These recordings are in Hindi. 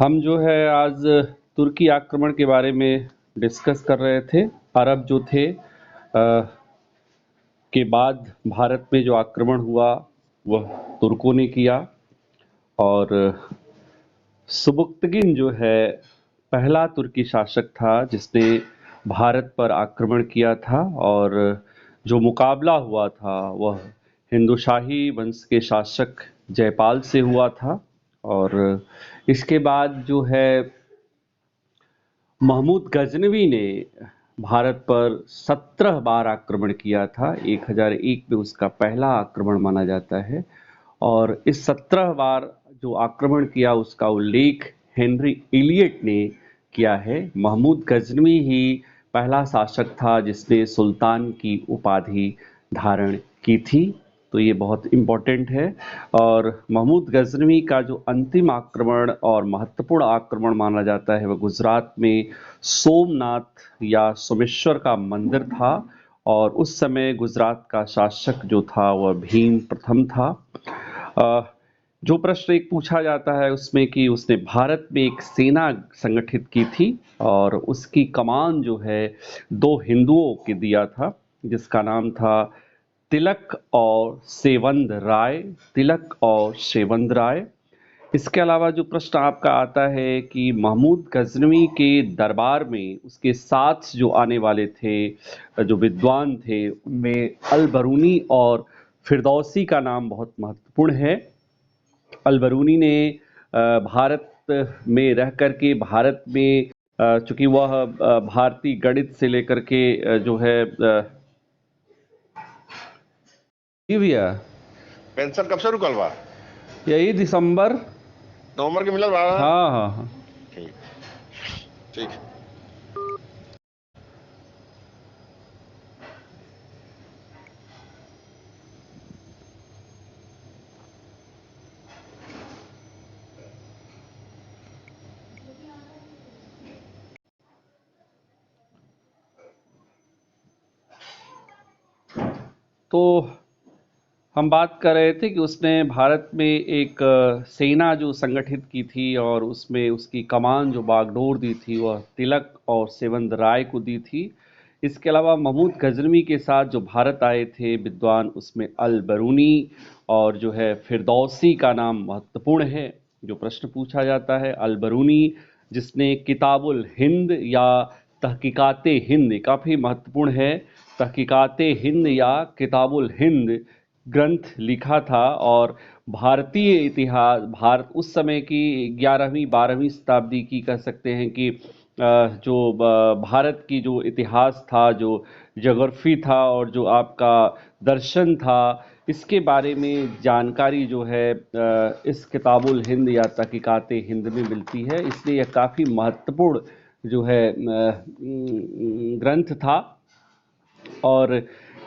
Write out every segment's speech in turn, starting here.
हम जो है आज तुर्की आक्रमण के बारे में डिस्कस कर रहे थे। अरब जो थे के बाद भारत में जो आक्रमण हुआ वह तुर्कों ने किया और सुबुक्तगिन जो है पहला तुर्की शासक था जिसने भारत पर आक्रमण किया था और जो मुकाबला हुआ था वह हिंदुशाही वंश के शासक जयपाल से हुआ था। और इसके बाद जो है महमूद गजनवी ने भारत पर 17 बार आक्रमण किया था। 1001 में उसका पहला आक्रमण माना जाता है और इस 17 बार जो आक्रमण किया उसका उल्लेख हेनरी इलियट ने किया है। महमूद गजनवी ही पहला शासक था जिसने सुल्तान की उपाधि धारण की थी, तो ये बहुत इम्पोर्टेंट है। और महमूद गजनवी का जो अंतिम आक्रमण और महत्वपूर्ण आक्रमण माना जाता है वह गुजरात में सोमनाथ या सोमेश्वर का मंदिर था और उस समय गुजरात का शासक जो था वह भीम प्रथम था। जो प्रश्न एक पूछा जाता है उसमें कि उसने भारत में एक सेना संगठित की थी और उसकी कमान जो है दो हिंदुओं के दिया था जिसका नाम था तिलक और सेवंद राय। तिलक और सेवंद राय। इसके अलावा जो प्रश्न आपका आता है कि महमूद गजनवी के दरबार में उसके साथ जो आने वाले थे जो विद्वान थे उनमें अल बरूनी और फिरदौसी का नाम बहुत महत्वपूर्ण है। अल बरूनी ने भारत में रह करके भारत में चूंकि वह भारतीय गणित से लेकर के जो है जी भैया पेंशन कब से रुकल बा? यही दिसंबर। नवंबर के मिलल बा। हाँ हाँ हाँ। ठीक ठीक। तो हम बात कर रहे थे कि उसने भारत में एक सेना जो संगठित की थी और उसमें उसकी कमान जो बागडोर दी थी वह तिलक और सेवंद राय को दी थी। इसके अलावा महमूद गजनवी के साथ जो भारत आए थे विद्वान उसमें अल बरूनी और जो है फिरदौसी का नाम महत्वपूर्ण है। जो प्रश्न पूछा जाता है अल बरूनी जिसने किताबुल हिंद या तहकीकाते हिंद, काफ़ी महत्वपूर्ण है, तहकीकाते हिंद या किताबुल हिंद ग्रंथ लिखा था और भारतीय इतिहास भारत उस समय की 11वीं 12वीं शताब्दी की कह सकते हैं कि जो भारत की जो इतिहास था, जो ज्योग्राफी था और जो आपका दर्शन था, इसके बारे में जानकारी जो है इस किताबुल हिंद या तहकीकाते हिंद में मिलती है। इसलिए यह काफ़ी महत्वपूर्ण जो है ग्रंथ था। और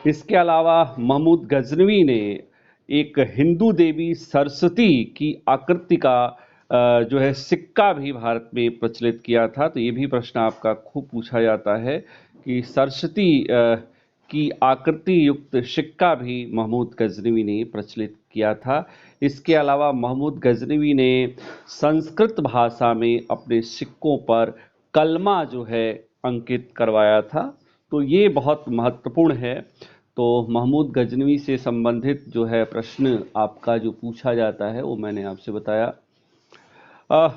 इसके अलावा महमूद गजनवी ने एक हिंदू देवी सरस्वती की आकृति का जो है सिक्का भी भारत में प्रचलित किया था। तो ये भी प्रश्न आपका खूब पूछा जाता है कि सरस्वती की आकृति युक्त सिक्का भी महमूद गजनवी ने प्रचलित किया था। इसके अलावा महमूद गजनवी ने संस्कृत भाषा में अपने सिक्कों पर कलमा जो है अंकित करवाया था। तो ये बहुत महत्वपूर्ण है। तो महमूद गजनवी से संबंधित जो है प्रश्न आपका जो पूछा जाता है वो मैंने आपसे बताया।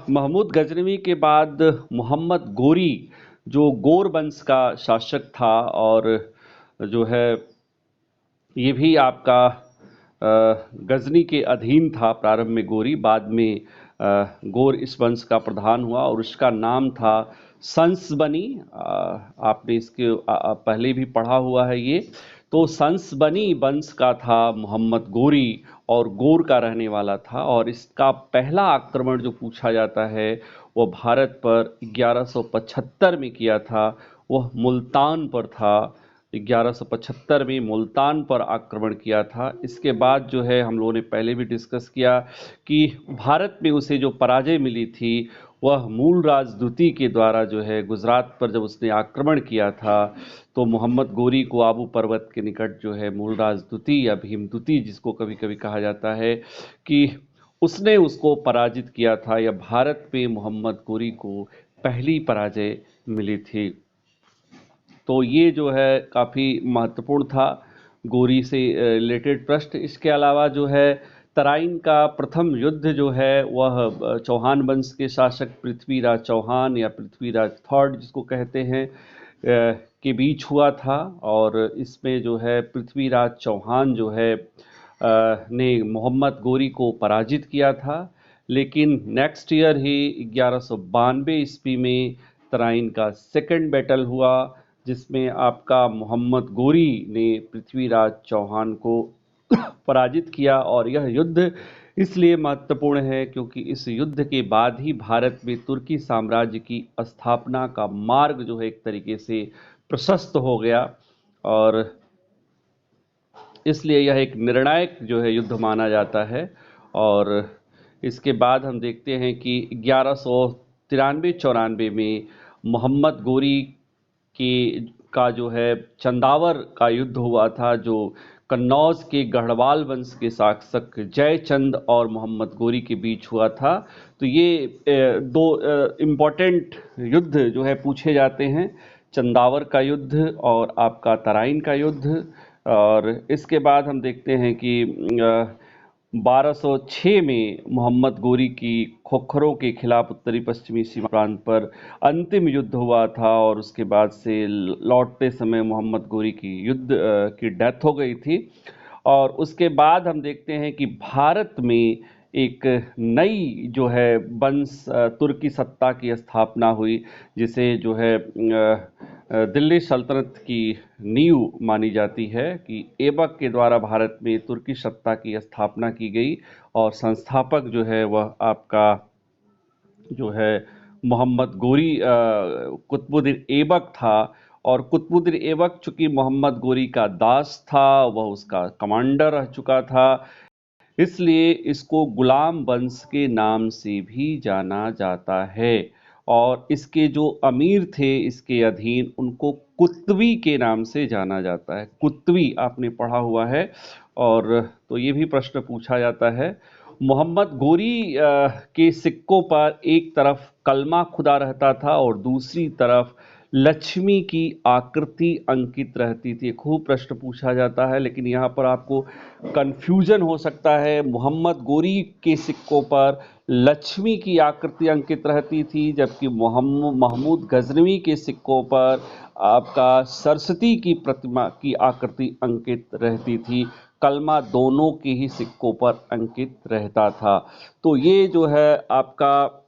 महमूद गजनवी के बाद मोहम्मद गोरी जो गोर वंश का शासक था और जो है ये भी आपका गजनी के अधीन था प्रारंभ में गोरी, बाद में गोर इस वंश का प्रधान हुआ और उसका नाम था संसबनी। आपने इसके पहले भी पढ़ा हुआ है ये। तो संसबनी वंश का था मोहम्मद गोरी और गोर का रहने वाला था और इसका पहला आक्रमण जो पूछा जाता है वह भारत पर 1175 में किया था। वह मुल्तान पर था। 1175 में मुल्तान पर आक्रमण किया था। इसके बाद जो है हम लोगों ने पहले भी डिस्कस किया कि भारत में उसे जो पराजय मिली थी वह मूलराज द्वितीय के द्वारा जो है गुजरात पर जब उसने आक्रमण किया था तो मोहम्मद गोरी को आबू पर्वत के निकट जो है मूलराज द्वितीय या भीम द्वितीय जिसको कभी कभी कहा जाता है कि उसने उसको पराजित किया था, या भारत पे मोहम्मद गोरी को पहली पराजय मिली थी। तो ये जो है काफ़ी महत्वपूर्ण था गोरी से रिलेटेड प्रश्न। इसके अलावा जो है तराइन का प्रथम युद्ध जो है वह चौहान वंश के शासक पृथ्वीराज चौहान या पृथ्वीराज थर्ड जिसको कहते हैं के बीच हुआ था, और इसमें जो है पृथ्वीराज चौहान जो है ने मोहम्मद गोरी को पराजित किया था। लेकिन नेक्स्ट ईयर ही 1192 ईस्वी में तराइन का सेकंड बैटल हुआ, जिसमें आपका मोहम्मद गोरी ने पृथ्वीराज चौहान को पराजित किया। और यह युद्ध इसलिए महत्वपूर्ण है क्योंकि इस युद्ध के बाद ही भारत में तुर्की साम्राज्य की स्थापना का मार्ग जो है एक तरीके से प्रशस्त हो गया, और इसलिए यह एक निर्णायक जो है युद्ध माना जाता है। और इसके बाद हम देखते हैं कि 1193-94 में मोहम्मद गोरी के का जो है चंदावर का युद्ध हुआ था, जो कन्नौज के गढ़वाल वंश के शासक जयचंद और मोहम्मद गोरी के बीच हुआ था। तो ये दो इम्पॉर्टेंट युद्ध जो है पूछे जाते हैं, चंदावर का युद्ध और आपका तराइन का युद्ध। और इसके बाद हम देखते हैं कि 1206 में मोहम्मद गोरी की खोखरों के खिलाफ उत्तरी पश्चिमी सीमा प्रांत पर अंतिम युद्ध हुआ था, और उसके बाद से लौटते समय मोहम्मद गोरी की की डेथ हो गई थी। और उसके बाद हम देखते हैं कि भारत में एक नई जो है वंश तुर्की सत्ता की स्थापना हुई, जिसे जो है दिल्ली सल्तनत की नींव मानी जाती है कि ऐबक के द्वारा भारत में तुर्की सत्ता की स्थापना की गई, और संस्थापक जो है वह आपका जो है मोहम्मद गोरी कुतुबुद्दीन ऐबक था। और कुतुबुद्दीन ऐबक चूंकि मोहम्मद गोरी का दास था, वह उसका कमांडर रह चुका था, इसलिए इसको गुलाम वंश के नाम से भी जाना जाता है। और इसके जो अमीर थे इसके अधीन, उनको कुतवी के नाम से जाना जाता है। कुतवी आपने पढ़ा हुआ है, और तो ये भी प्रश्न पूछा जाता है। मोहम्मद गोरी के सिक्कों पर एक तरफ कलमा खुदा रहता था और दूसरी तरफ लक्ष्मी की आकृति अंकित रहती थी। खूब प्रश्न पूछा जाता है, लेकिन यहाँ पर आपको कंफ्यूजन हो सकता है। मोहम्मद गोरी के सिक्कों पर लक्ष्मी की आकृति अंकित रहती थी, जबकि महमूद गजनवी के सिक्कों पर आपका सरस्वती की प्रतिमा की आकृति अंकित रहती थी। कलमा दोनों के ही सिक्कों पर अंकित रहता था। तो ये जो है आपका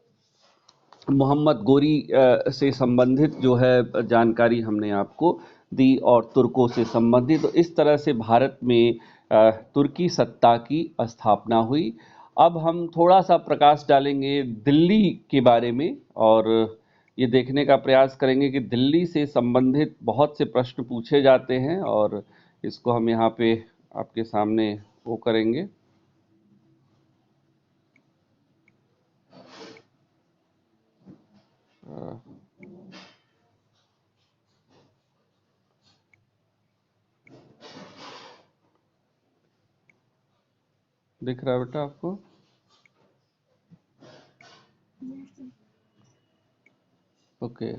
मोहम्मद गोरी से संबंधित जो है जानकारी हमने आपको दी, और तुर्कों से संबंधित। तो इस तरह से भारत में तुर्की सत्ता की स्थापना हुई। अब हम थोड़ा सा प्रकाश डालेंगे दिल्ली के बारे में, और ये देखने का प्रयास करेंगे कि दिल्ली से संबंधित बहुत से प्रश्न पूछे जाते हैं, और इसको हम यहाँ पे आपके सामने वो करेंगे। दिख रहा है बेटा आपको? ओके।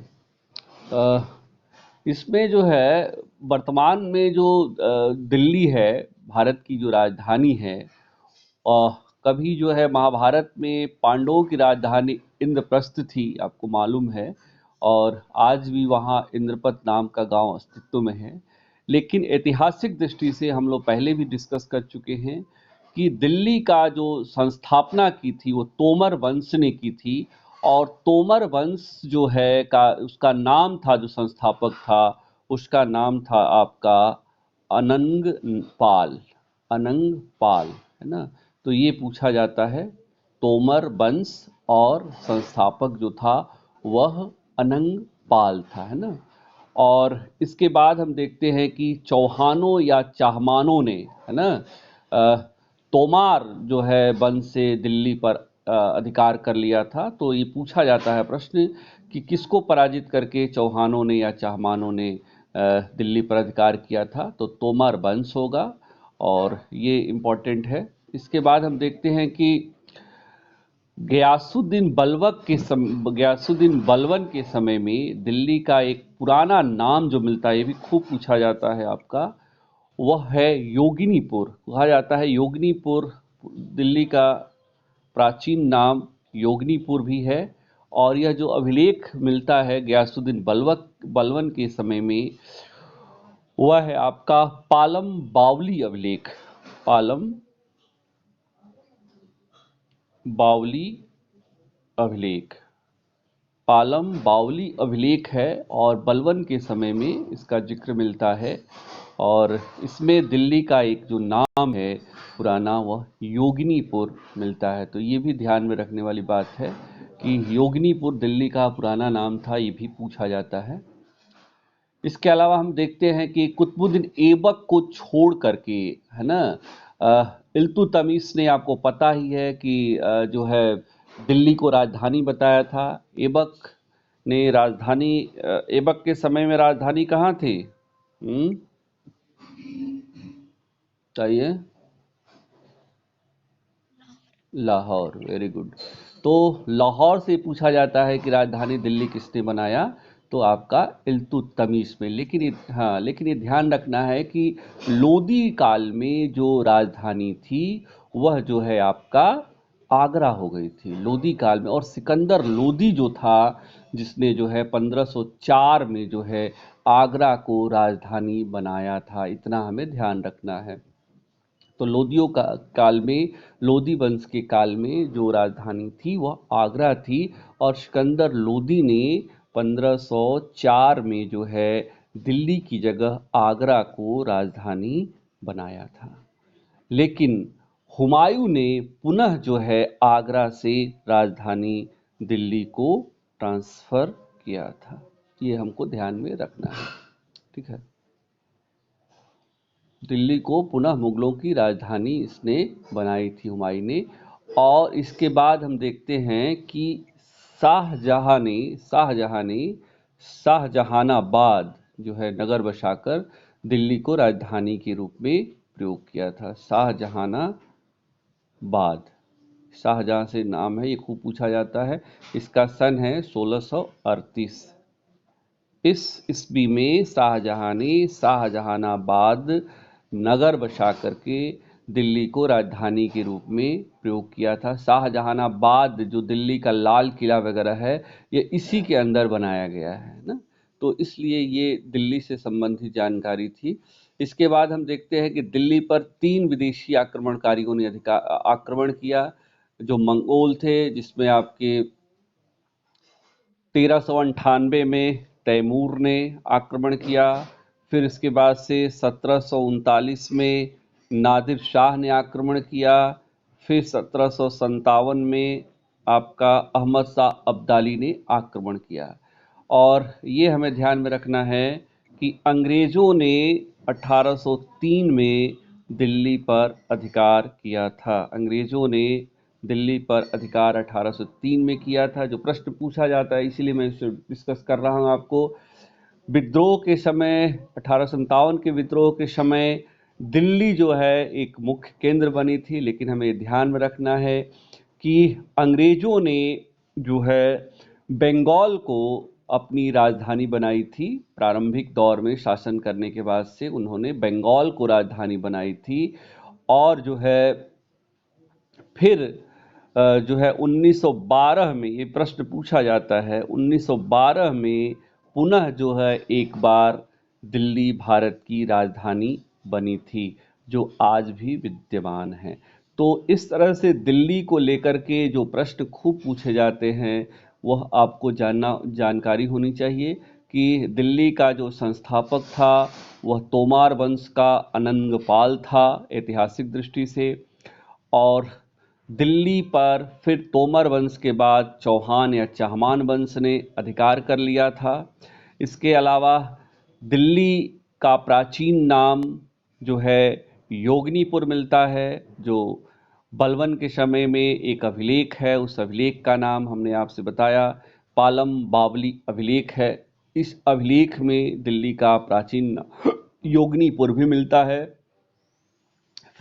इसमें जो है वर्तमान में जो दिल्ली है, भारत की जो राजधानी है, कभी जो है महाभारत में पांडवों की राजधानी इंद्रप्रस्थ थी, आपको मालूम है, और आज भी वहाँ इंद्रपत नाम का गांव अस्तित्व में है। लेकिन ऐतिहासिक दृष्टि से हम लोग पहले भी डिस्कस कर चुके हैं कि दिल्ली का जो संस्थापना की थी वो तोमर वंश ने की थी, और तोमर वंश जो है का उसका नाम था, जो संस्थापक था उसका नाम था आपका अनंग पाल। अनंग पाल है ना। तो ये पूछा जाता है, तोमर वंश और संस्थापक जो था वह अनंग पाल था, है ना। और इसके बाद हम देखते हैं कि चौहानों या चाहमानों ने, है ना, तोमार जो है वंश से दिल्ली पर अधिकार कर लिया था। तो ये पूछा जाता है प्रश्न कि किसको पराजित करके चौहानों ने या चाहमानों ने दिल्ली पर अधिकार किया था। तो तोमर वंश होगा, और ये इम्पोर्टेंट है। इसके बाद हम देखते हैं कि गयासुद्दीन बलवन के समय में दिल्ली का एक पुराना नाम जो मिलता है, ये भी खूब पूछा जाता है आपका, वह है योगिनीपुर। कहा जाता है योगिनीपुर दिल्ली का प्राचीन नाम योगिनीपुर भी है। और यह जो अभिलेख मिलता है गयासुद्दीन बलवन के समय में, वह है आपका पालम बावली अभिलेख। पालम बावली अभिलेख, पालम बावली अभिलेख है और बलवन के समय में इसका जिक्र मिलता है। और इसमें दिल्ली का एक जो नाम है पुराना, वह योगिनीपुर मिलता है। तो ये भी ध्यान में रखने वाली बात है कि योगिनीपुर दिल्ली का पुराना नाम था, ये भी पूछा जाता है। इसके अलावा हम देखते हैं कि कुतुबुद्दीन ऐबक को छोड़ करके, है ना, इल्तुतमिश ने, आपको पता ही है कि जो है दिल्ली को राजधानी बताया था। ऐबक ने राजधानी, ऐबक के समय में राजधानी कहाँ थी? चाहिए लाहौर। Very good. तो लाहौर से पूछा जाता है कि राजधानी दिल्ली किसने बनाया, तो आपका इल्तुतमिश में। लेकिन ये ध्यान रखना है कि लोदी काल में जो राजधानी थी वह जो है आपका आगरा हो गई थी लोदी काल में। और सिकंदर लोदी जो था, जिसने जो है 1504 में जो है आगरा को राजधानी बनाया था, इतना हमें ध्यान रखना है। तो लोदियों का काल में, लोदी वंश के काल में जो राजधानी थी वह आगरा थी। और सिकंदर लोदी ने 1504 में जो है दिल्ली की जगह आगरा को राजधानी बनाया था। लेकिन हुमायूं ने पुनः जो है आगरा से राजधानी दिल्ली को ट्रांसफर किया था। ये हमको ध्यान में रखना है, ठीक है। दिल्ली को पुनः मुगलों की राजधानी इसने बनाई थी, हुमायूं ने। और इसके बाद हम देखते हैं कि शाहजहां ने शाहजहानाबाद जो है नगर बसाकर दिल्ली को राजधानी के रूप में प्रयोग किया था। शाहजहानाबाद, शाहजहां से नाम है, ये खूब पूछा जाता है। इसका सन है 1638। इस ईस्वी में शाहजहां ने शाहजहानाबाद नगर बसा करके दिल्ली को राजधानी के रूप में प्रयोग किया था। शाहजहानाबाद जो दिल्ली का लाल किला वगैरह है, ये इसी के अंदर बनाया गया है ना, तो इसलिए ये दिल्ली से संबंधित जानकारी थी। इसके बाद हम देखते हैं कि दिल्ली पर 3 विदेशी आक्रमणकारियों ने आक्रमण किया, जो मंगोल थे, जिसमें आपके 1398 में तैमूर ने आक्रमण किया। फिर इसके बाद से 1739 में नादिर शाह ने आक्रमण किया। फिर 1757 में आपका अहमद शाह अब्दाली ने आक्रमण किया। और ये हमें ध्यान में रखना है कि अंग्रेज़ों ने 1803 में दिल्ली पर अधिकार किया था। अंग्रेज़ों ने दिल्ली पर अधिकार 1803 में किया था। जो प्रश्न पूछा जाता है, इसीलिए मैं इसे डिस्कस कर रहा हूँ आपको। विद्रोह के समय, 1857 के विद्रोह के समय दिल्ली जो है एक मुख्य केंद्र बनी थी। लेकिन हमें ध्यान में रखना है कि अंग्रेज़ों ने जो है बंगाल को अपनी राजधानी बनाई थी। प्रारंभिक दौर में शासन करने के बाद से उन्होंने बंगाल को राजधानी बनाई थी। और जो है फिर जो है 1912 में, ये प्रश्न पूछा जाता है, 1912 में पुनः जो है एक बार दिल्ली भारत की राजधानी बनी थी, जो आज भी विद्यमान है। तो इस तरह से दिल्ली को लेकर के जो प्रश्न खूब पूछे जाते हैं, वह आपको जानकारी होनी चाहिए कि दिल्ली का जो संस्थापक था वह तोमार वंश का अनंगपाल था ऐतिहासिक दृष्टि से। और दिल्ली पर फिर तोमर वंश के बाद चौहान या चाहमान वंश ने अधिकार कर लिया था। इसके अलावा दिल्ली का प्राचीन नाम जो है योगिनीपुर मिलता है, जो बलवन के समय में एक अभिलेख है, उस अभिलेख का नाम हमने आपसे बताया पालम बावली अभिलेख है। इस अभिलेख में दिल्ली का प्राचीन योगिनीपुर भी मिलता है।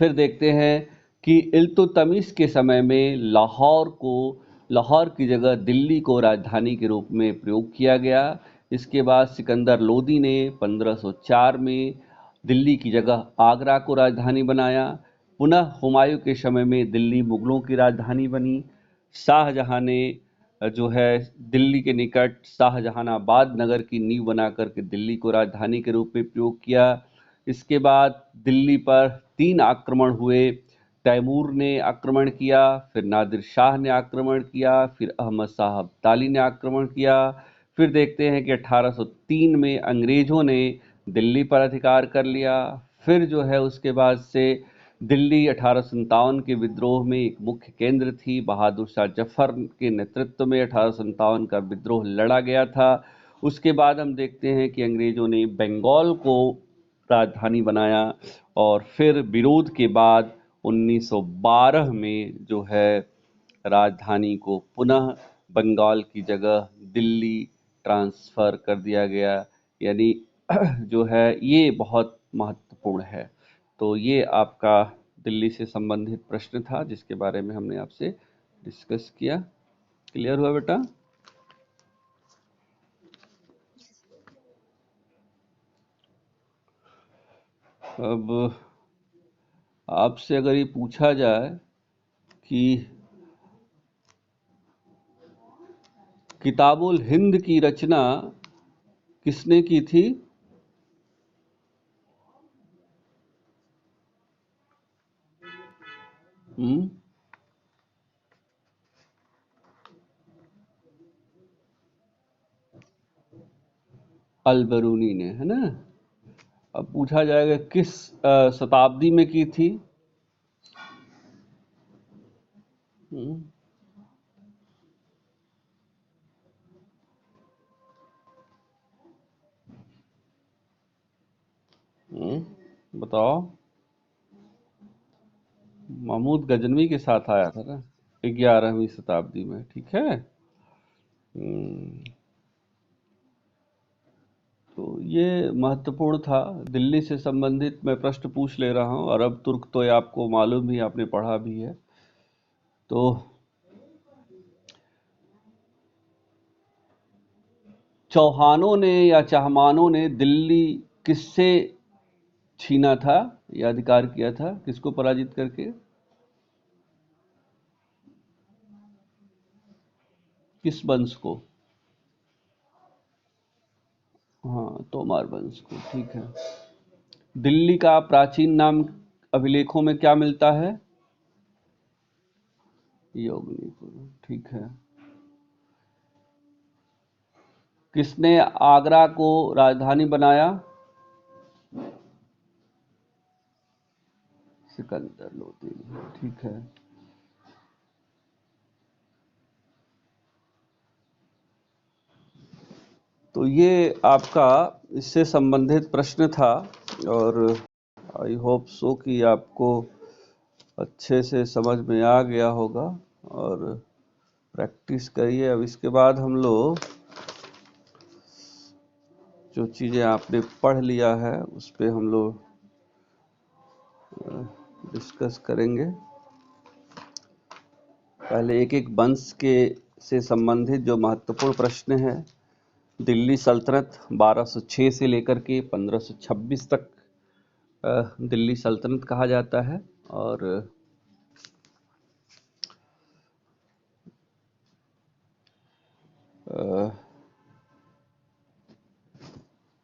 फिर देखते हैं कि इल्तुतमिश के समय में लाहौर को लाहौर की जगह दिल्ली को राजधानी के रूप में प्रयोग किया गया। इसके बाद सिकंदर लोदी ने 1504 में दिल्ली की जगह आगरा को राजधानी बनाया। पुनः हुमायूं के समय में दिल्ली मुगलों की राजधानी बनी। शाहजहां ने जो है दिल्ली के निकट शाहजहानाबाद नगर की नींव बना करके दिल्ली को राजधानी के रूप में प्रयोग किया। इसके बाद दिल्ली पर 3 आक्रमण हुए। तैमूर ने आक्रमण किया, फिर नादिर शाह ने आक्रमण किया, फिर अहमद शाह अब्दाली ने आक्रमण किया। फिर देखते हैं कि 1803 में अंग्रेजों ने दिल्ली पर अधिकार कर लिया। फिर जो है उसके बाद से दिल्ली 1857 के विद्रोह में एक मुख्य केंद्र थी। बहादुर शाह जफर के नेतृत्व में 1857 का विद्रोह लड़ा गया था। उसके बाद हम देखते हैं कि अंग्रेजों ने बंगाल को राजधानी बनाया और फिर विरोध के बाद 1912 में जो है राजधानी को पुनः बंगाल की जगह दिल्ली ट्रांसफ़र कर दिया गया। यानी जो है ये बहुत महत्वपूर्ण है। तो ये आपका दिल्ली से संबंधित प्रश्न था जिसके बारे में हमने आपसे डिस्कस किया। क्लियर हुआ बेटा? अब आपसे अगर ये पूछा जाए कि किताबुल हिंद की रचना किसने की थी? अल-बरूनी ने, है ना? अब पूछा जाएगा किस शताब्दी में की थी? बताओ। महमूद गजनवी के साथ आया था ना 11वीं शताब्दी में, ठीक है। तो ये महत्वपूर्ण था। दिल्ली से संबंधित मैं प्रश्न पूछ ले रहा हूँ। अरब तुर्क तो ये आपको मालूम ही, आपने पढ़ा भी है। तो चौहानों ने या चाहमानों ने दिल्ली किससे छीना था या अधिकार किया था? किसको पराजित करके? किस वंश को? हाँ, तोमार वंश को, ठीक है। दिल्ली का प्राचीन नाम अभिलेखों में क्या मिलता है? योगनीपुर, ठीक है। किसने आगरा को राजधानी बनाया? सिकंदर लोदी, ठीक है। तो ये आपका इससे संबंधित प्रश्न था और आई होप सो कि आपको अच्छे से समझ में आ गया होगा और प्रैक्टिस करिए। अब इसके बाद हम लोग जो चीज़ें आपने पढ़ लिया है उस पे हम लोग डिस्कस करेंगे। पहले एक एक वंश के से संबंधित जो महत्वपूर्ण प्रश्न है। दिल्ली सल्तनत 1206 से लेकर के 1526 तक दिल्ली सल्तनत कहा जाता है और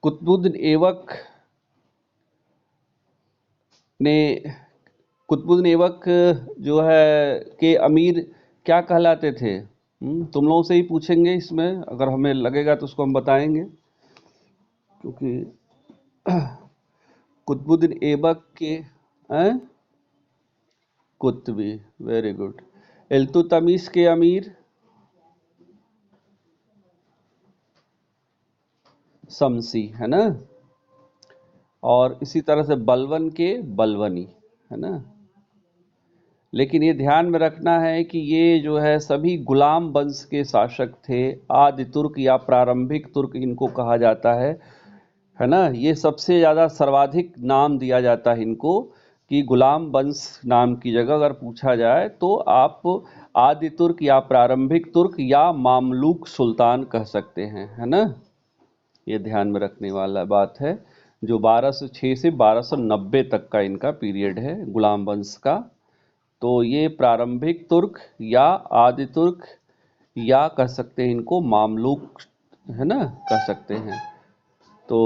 कुतुबुद्दीन ऐबक जो है के अमीर क्या कहलाते थे? तुम लोगों से ही पूछेंगे इसमें, अगर हमें लगेगा तो उसको हम बताएंगे, क्योंकि कुतुबुद्दीन ऐबक के कुतुबी, वेरी गुड। इल्तुतमिश के अमीर शमसी, है ना। और इसी तरह से बलवन के बलवनी, है ना। लेकिन ये ध्यान में रखना है कि ये जो है सभी गुलाम वंश के शासक थे। आदि तुर्क या प्रारंभिक तुर्क इनको कहा जाता है ना। ये सबसे ज़्यादा सर्वाधिक नाम दिया जाता है इनको कि गुलाम वंश नाम की जगह अगर पूछा जाए तो आप आदि तुर्क या प्रारंभिक तुर्क या मामलूक सुल्तान कह सकते हैं, है ना। ये ध्यान में रखने वाला बात है। जो 1206 से 1290 तक का इनका पीरियड है गुलाम वंश का। तो ये प्रारंभिक तुर्क या आदि तुर्क या कह सकते हैं इनको मामलूक, है ना, कह सकते हैं। तो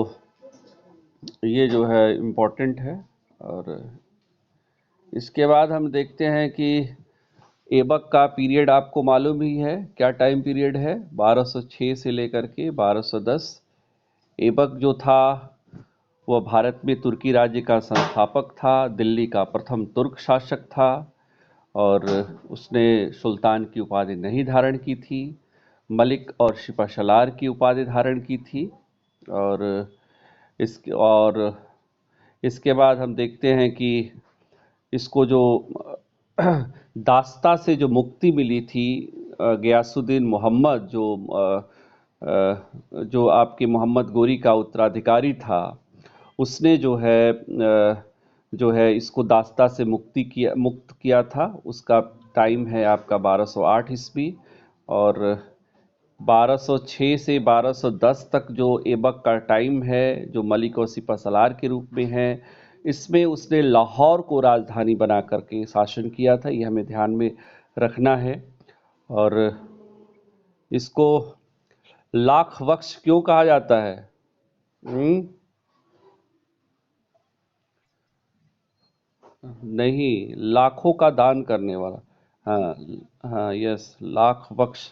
ये जो है इम्पोर्टेंट है। और इसके बाद हम देखते हैं कि ऐबक का पीरियड आपको मालूम ही है, क्या टाइम पीरियड है, 1206 से लेकर के 1210। ऐबक जो था वह भारत में तुर्की राज्य का संस्थापक था, दिल्ली का प्रथम तुर्क शासक था और उसने सुल्तान की उपाधि नहीं धारण की थी, मलिक और शिपाशलार की उपाधि धारण की थी। और इसके बाद हम देखते हैं कि इसको जो दास्ता से जो मुक्ति मिली थी, गयासुद्दीन मोहम्मद जो आपके मोहम्मद गोरी का उत्तराधिकारी था, उसने जो है इसको दास्ता से मुक्त किया था। उसका टाइम है आपका 1208 ईस्वी। और 1206 से 1210 तक जो ऐबक का टाइम है, जो मलिक और सिपहसालार के रूप में है, इसमें उसने लाहौर को राजधानी बना करके शासन किया था। ये हमें ध्यान में रखना है। और इसको लाख वक्ष क्यों कहा जाता है? नहीं, लाखों का दान करने वाला। हाँ हाँ, यस, लाख वक्ष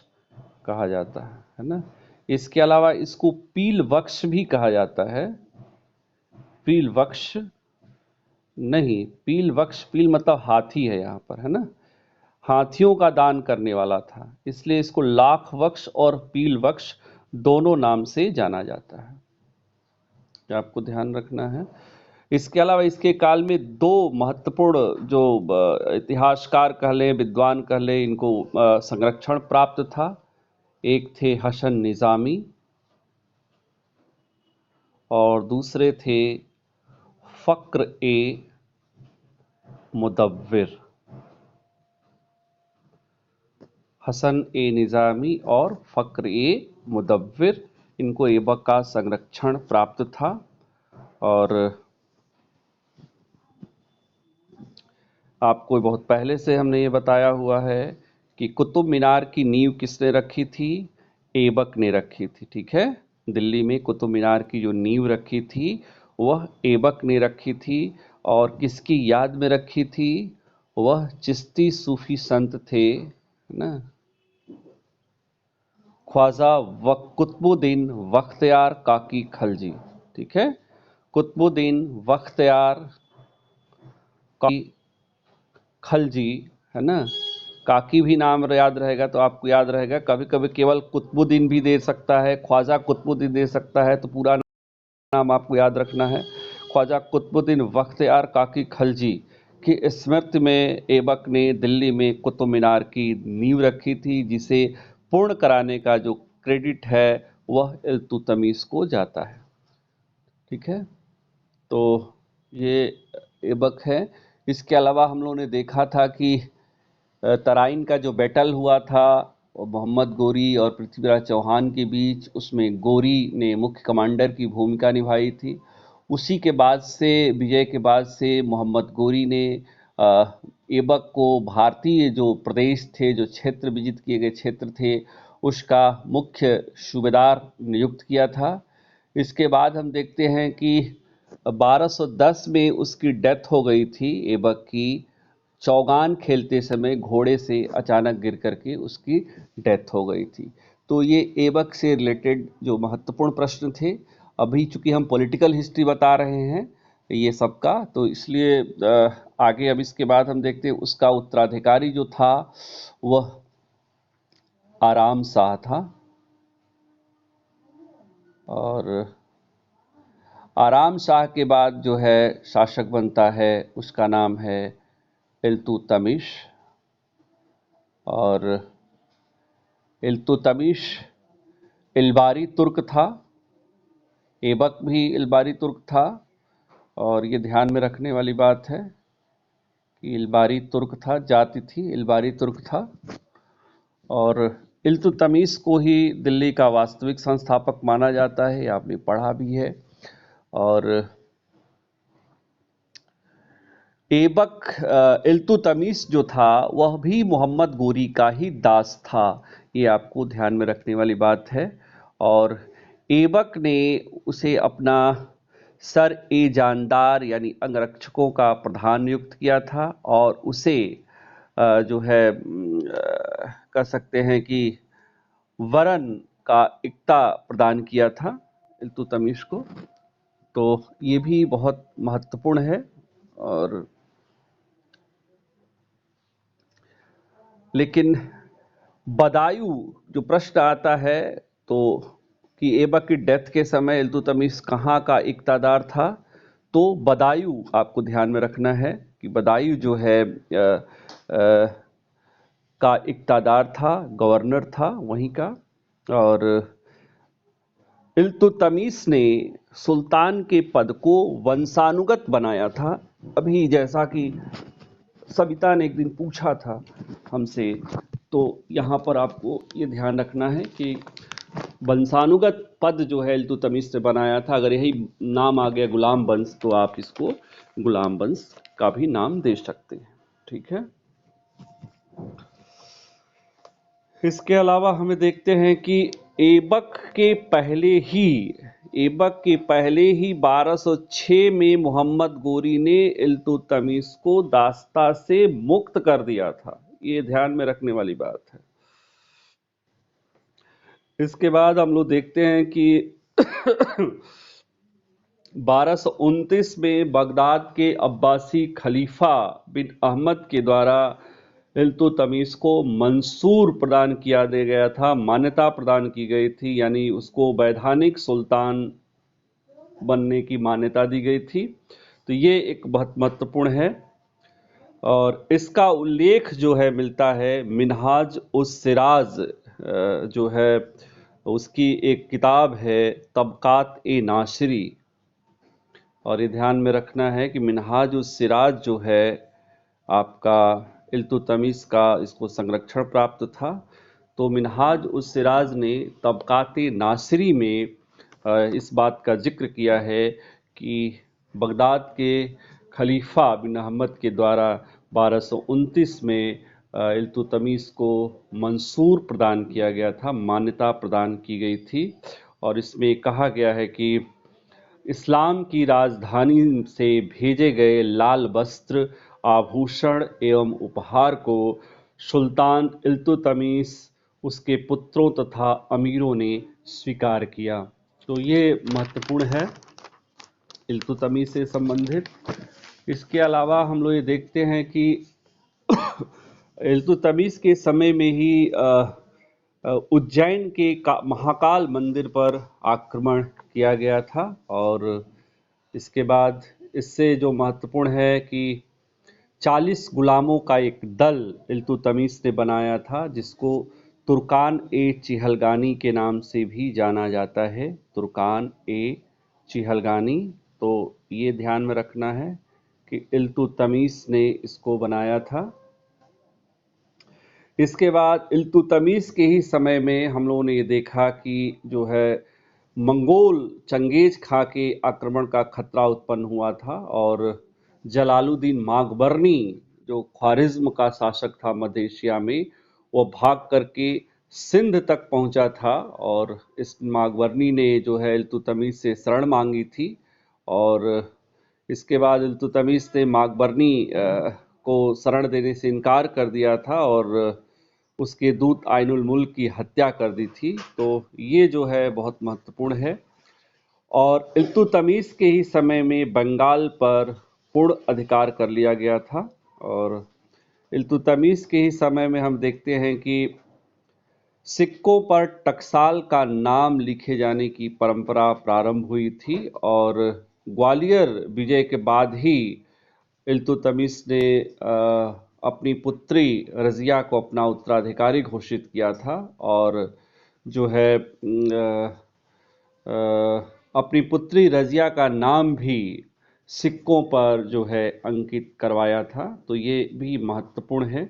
कहा जाता है ना। इसके अलावा इसको पील वक्ष भी कहा जाता है। पील वक्ष नहीं, पील वक्ष, पील मतलब हाथी है यहाँ पर, है ना। हाथियों का दान करने वाला था, इसलिए इसको लाख वक्ष और पील वक्ष दोनों नाम से जाना जाता है। आपको ध्यान रखना है। इसके अलावा इसके काल में दो महत्वपूर्ण जो इतिहासकार कह लें, विद्वान कह लें, इनको संरक्षण प्राप्त था। एक थे हसन निज़ामी और दूसरे थे फ़क्र ए मुदव्विर। हसन ए निज़ामी और फ़क्र ए मुदव्विर, इनको ऐबक का संरक्षण प्राप्त था। और आपको बहुत पहले से हमने ये बताया हुआ है कि कुतुब मीनार की नींव किसने रखी थी? ऐबक ने रखी थी, ठीक है। दिल्ली में कुतुब मीनार की जो नींव रखी थी वह ऐबक ने रखी थी। और किसकी याद में रखी थी? वह चिश्ती सूफी संत थे ना, ख्वाजा कुतुबुद्दीन बख्तियार काकी खलजी, ठीक है। कुतुबुद्दीन बख्तियार काकी खलजी, है ना। काकी भी नाम याद रहेगा तो आपको याद रहेगा। कभी कभी केवल कुतुबुद्दीन भी दे सकता है, ख्वाजा कुतुबुद्दीन दे सकता है, तो पूरा नाम आपको याद रखना है। ख्वाजा कुतुबुद्दीन बख्तियार काकी खलजी की स्मृति में ऐबक ने दिल्ली में कुतुब मीनार की नींव रखी थी, जिसे पूर्ण कराने का जो क्रेडिट है वह इल्तुतमिश को जाता है, ठीक है। तो ये ऐबक है। इसके अलावा हम लोगों ने देखा था कि तराइन का जो बैटल हुआ था मोहम्मद गोरी और पृथ्वीराज चौहान के बीच, उसमें गोरी ने मुख्य कमांडर की भूमिका निभाई थी। उसी के बाद से, विजय के बाद से, मोहम्मद गोरी ने ऐबक को भारतीय जो प्रदेश थे, जो क्षेत्र विजित किए गए क्षेत्र थे, उसका मुख्य सूबेदार नियुक्त किया था। इसके बाद हम देखते हैं कि 1210 में उसकी डेथ हो गई थी ऐबक की। चौगान खेलते समय घोड़े से अचानक गिर करके उसकी डेथ हो गई थी। तो ये ऐबक से रिलेटेड जो महत्वपूर्ण प्रश्न थे। अभी चूंकि हम पॉलिटिकल हिस्ट्री बता रहे हैं ये सबका, तो इसलिए आगे अब इसके बाद हम देखते हैं उसका उत्तराधिकारी जो था वह आराम शाह था। और आराम शाह के बाद जो है शासक बनता है, उसका नाम है इल्तुतमिश। और इल्तुतमिश इल्बारी तुर्क था, ऐबक भी इल्बारी तुर्क था। और ये ध्यान में रखने वाली बात है कि इल्बारी तुर्क था, जाति थी इल्बारी तुर्क था। और इल्तुतमिश को ही दिल्ली का वास्तविक संस्थापक माना जाता है, आपने पढ़ा भी है। और ऐबक इल्तुतमिश जो था वह भी मोहम्मद गोरी का ही दास था, ये आपको ध्यान में रखने वाली बात है। और ऐबक ने उसे अपना सर ए जानदार यानी अंगरक्षकों का प्रधान नियुक्त किया था और उसे जो है कह सकते हैं कि वरन का इक्ता प्रदान किया था इल्तुतमिश को। तो ये भी बहुत महत्वपूर्ण है। और लेकिन बदायूं जो प्रश्न आता है तो कि ऐबक की डेथ के समय इल्तुतमिश कहाँ का इक्तादार था, तो बदायूं आपको ध्यान में रखना है कि बदायूं जो है का इक्तादार था, गवर्नर था वहीं का। और इल्तुतमिश ने सुल्तान के पद को वंशानुगत बनाया था। अभी जैसा कि सविता ने एक दिन पूछा था हमसे, तो यहाँ पर आपको ये ध्यान रखना है कि वंशानुगत पद जो है इल्तुतमिश ने बनाया था। अगर यही नाम आ गया गुलाम वंश तो आप इसको गुलाम वंश का भी नाम दे सकते हैं, ठीक है। इसके अलावा हमें देखते हैं कि ऐबक के पहले ही 1206 में मोहम्मद गोरी ने इल्तुतमिश को दास्ता से मुक्त कर दिया था, ये ध्यान में रखने वाली बात है। इसके बाद हम लोग देखते हैं कि 1229 में बगदाद के अब्बासी खलीफा बिन अहमद के द्वारा इल्तुतमिश को मंसूर प्रदान किया दे गया था, मान्यता प्रदान की गई थी, यानी उसको वैधानिक सुल्तान बनने की मान्यता दी गई थी। तो ये एक बहुत महत्वपूर्ण है। और इसका उल्लेख जो है मिलता है मिनहाज उस सिराज जो है उसकी एक किताब है तबकात ए नाशरी। और ये ध्यान में रखना है कि मिनहाज उस सिराज जो है आपका इल्तुतमिश का इसको संरक्षण प्राप्त था। तो मिनहाज उस सिराज ने तबकात-ए नासिरी में इस बात का जिक्र किया है कि बगदाद के खलीफा बिन अहमद के द्वारा 1229 में इल्तुतमिश को मंसूर प्रदान किया गया था, मान्यता प्रदान की गई थी। और इसमें कहा गया है कि इस्लाम की राजधानी से भेजे गए लाल वस्त्र, आभूषण एवं उपहार को सुल्तान इल्तुतमिश, उसके पुत्रों तथा अमीरों ने स्वीकार किया। तो ये महत्वपूर्ण है इल्तुतमिश से संबंधित। इसके अलावा हम लोग ये देखते हैं कि इल्तुतमिश के समय में ही उज्जैन के महाकाल मंदिर पर आक्रमण किया गया था। और इसके बाद इससे जो महत्वपूर्ण है कि 40 गुलामों का एक दल इल्तुतमिश ने बनाया था, जिसको तुर्कान ए चिहलगानी के नाम से भी जाना जाता है, तुर्कान ए चिहलगानी। तो ये ध्यान में रखना है कि इल्तुतमिश ने इसको बनाया था। इसके बाद इल्तुतमिश के ही समय में हम लोगों ने ये देखा कि जो है मंगोल चंगेज खां के आक्रमण का खतरा उत्पन्न हुआ था और जलालुद्दीन मागबरनी जो ख्वारिज्म का शासक था मध्य एशिया में, वह भाग करके सिंध तक पहुंचा था। और इस मागबरनी ने जो है इल्तुतमिश से शरण मांगी थी और इसके बाद इल्तुतमिश ने मागबरनी को शरण देने से इनकार कर दिया था और उसके दूत आइनुल मुल्क की हत्या कर दी थी। तो ये जो है बहुत महत्वपूर्ण है। और इल्तुतमिश के ही समय में बंगाल पर पूर्ण अधिकार कर लिया गया था। और इल्तुतमिश के ही समय में हम देखते हैं कि सिक्कों पर टकसाल का नाम लिखे जाने की परंपरा प्रारंभ हुई थी और ग्वालियर विजय के बाद ही इल्तुतमिश ने अपनी पुत्री रजिया को अपना उत्तराधिकारी घोषित किया था और जो है अपनी पुत्री रजिया का नाम भी सिक्कों पर जो है अंकित करवाया था। तो ये भी महत्वपूर्ण है।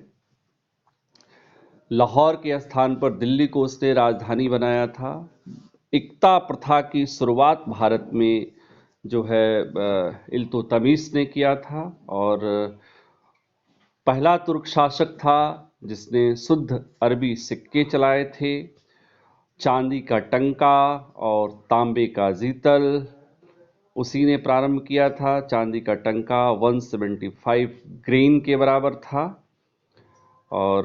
लाहौर के स्थान पर दिल्ली को उसने राजधानी बनाया था। इक्ता प्रथा की शुरुआत भारत में जो है इल्तुतमिश ने किया था, और पहला तुर्क शासक था जिसने शुद्ध अरबी सिक्के चलाए थे। चांदी का टंका और तांबे का जीतल उसी ने प्रारंभ किया था। चांदी का टंका 175 ग्रेन के बराबर था। और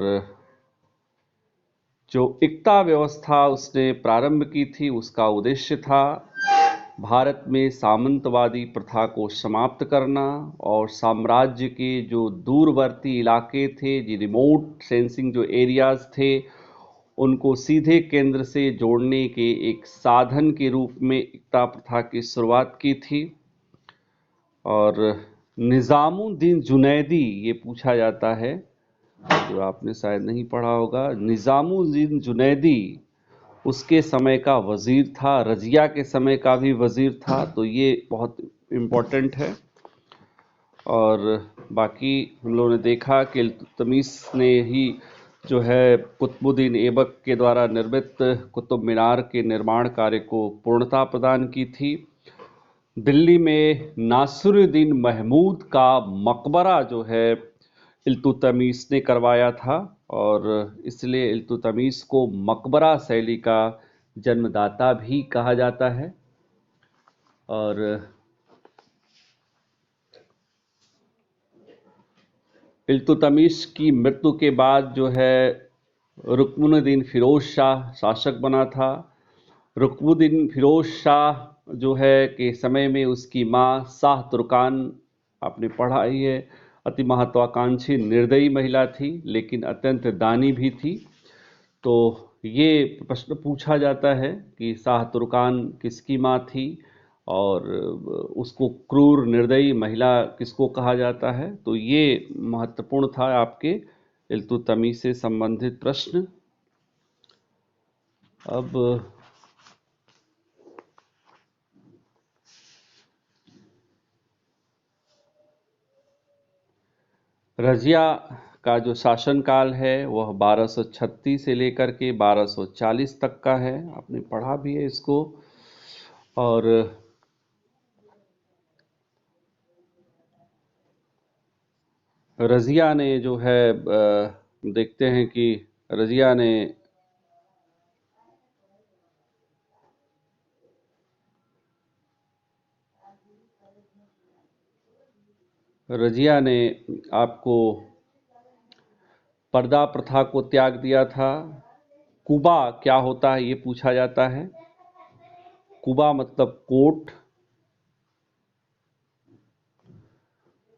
जो इक्ता व्यवस्था उसने प्रारंभ की थी उसका उद्देश्य था भारत में सामंतवादी प्रथा को समाप्त करना और साम्राज्य के जो दूरवर्ती इलाके थे, जो रिमोट सेंसिंग जो एरियाज थे, उनको सीधे केंद्र से जोड़ने के एक साधन के रूप में इक्ता प्रथा की शुरुआत की थी। और निज़ामुद्दीन जुनैदी, ये पूछा जाता है, जो आपने शायद नहीं पढ़ा होगा, निज़ामुद्दीन जुनैदी उसके समय का वज़ीर था, रज़िया के समय का भी वज़ीर था, तो ये बहुत इम्पोर्टेंट है। और बाकी हम लोगों ने देखा कि इल्तुतमिश ने ही जो है कुतुबुद्दीन ऐबक के द्वारा निर्मित कुतुब मीनार के निर्माण कार्य को पूर्णता प्रदान की थी। दिल्ली में नासिरुद्दीन महमूद का मकबरा जो है इल्तुतमिश ने करवाया था, और इसलिए इल्तुतमिश को मकबरा शैली का जन्मदाता भी कहा जाता है। और इल्तुतमिश की मृत्यु के बाद जो है रुकनुद्दीन फिरोज शाह शासक बना था। रुकनुद्दीन फिरोज शाह जो है के समय में उसकी माँ शाह तुर्कान, आपने पढ़ा ही है, अति महत्वाकांक्षी निर्दयी महिला थी, लेकिन अत्यंत दानी भी थी। तो ये प्रश्न पूछा जाता है कि शाह तुर्कान किसकी माँ थी और उसको क्रूर निर्दयी महिला किसको कहा जाता है। तो ये महत्वपूर्ण था आपके इल्तुतमिश से संबंधित प्रश्न। अब रज़िया का जो शासनकाल है वह 1236 से लेकर के 1240 तक का है, आपने पढ़ा भी है इसको। और रज़िया ने जो है देखते हैं कि रज़िया ने आपको पर्दा प्रथा को त्याग दिया था। कुबा क्या होता है ये पूछा जाता है। कुबा मतलब कोट,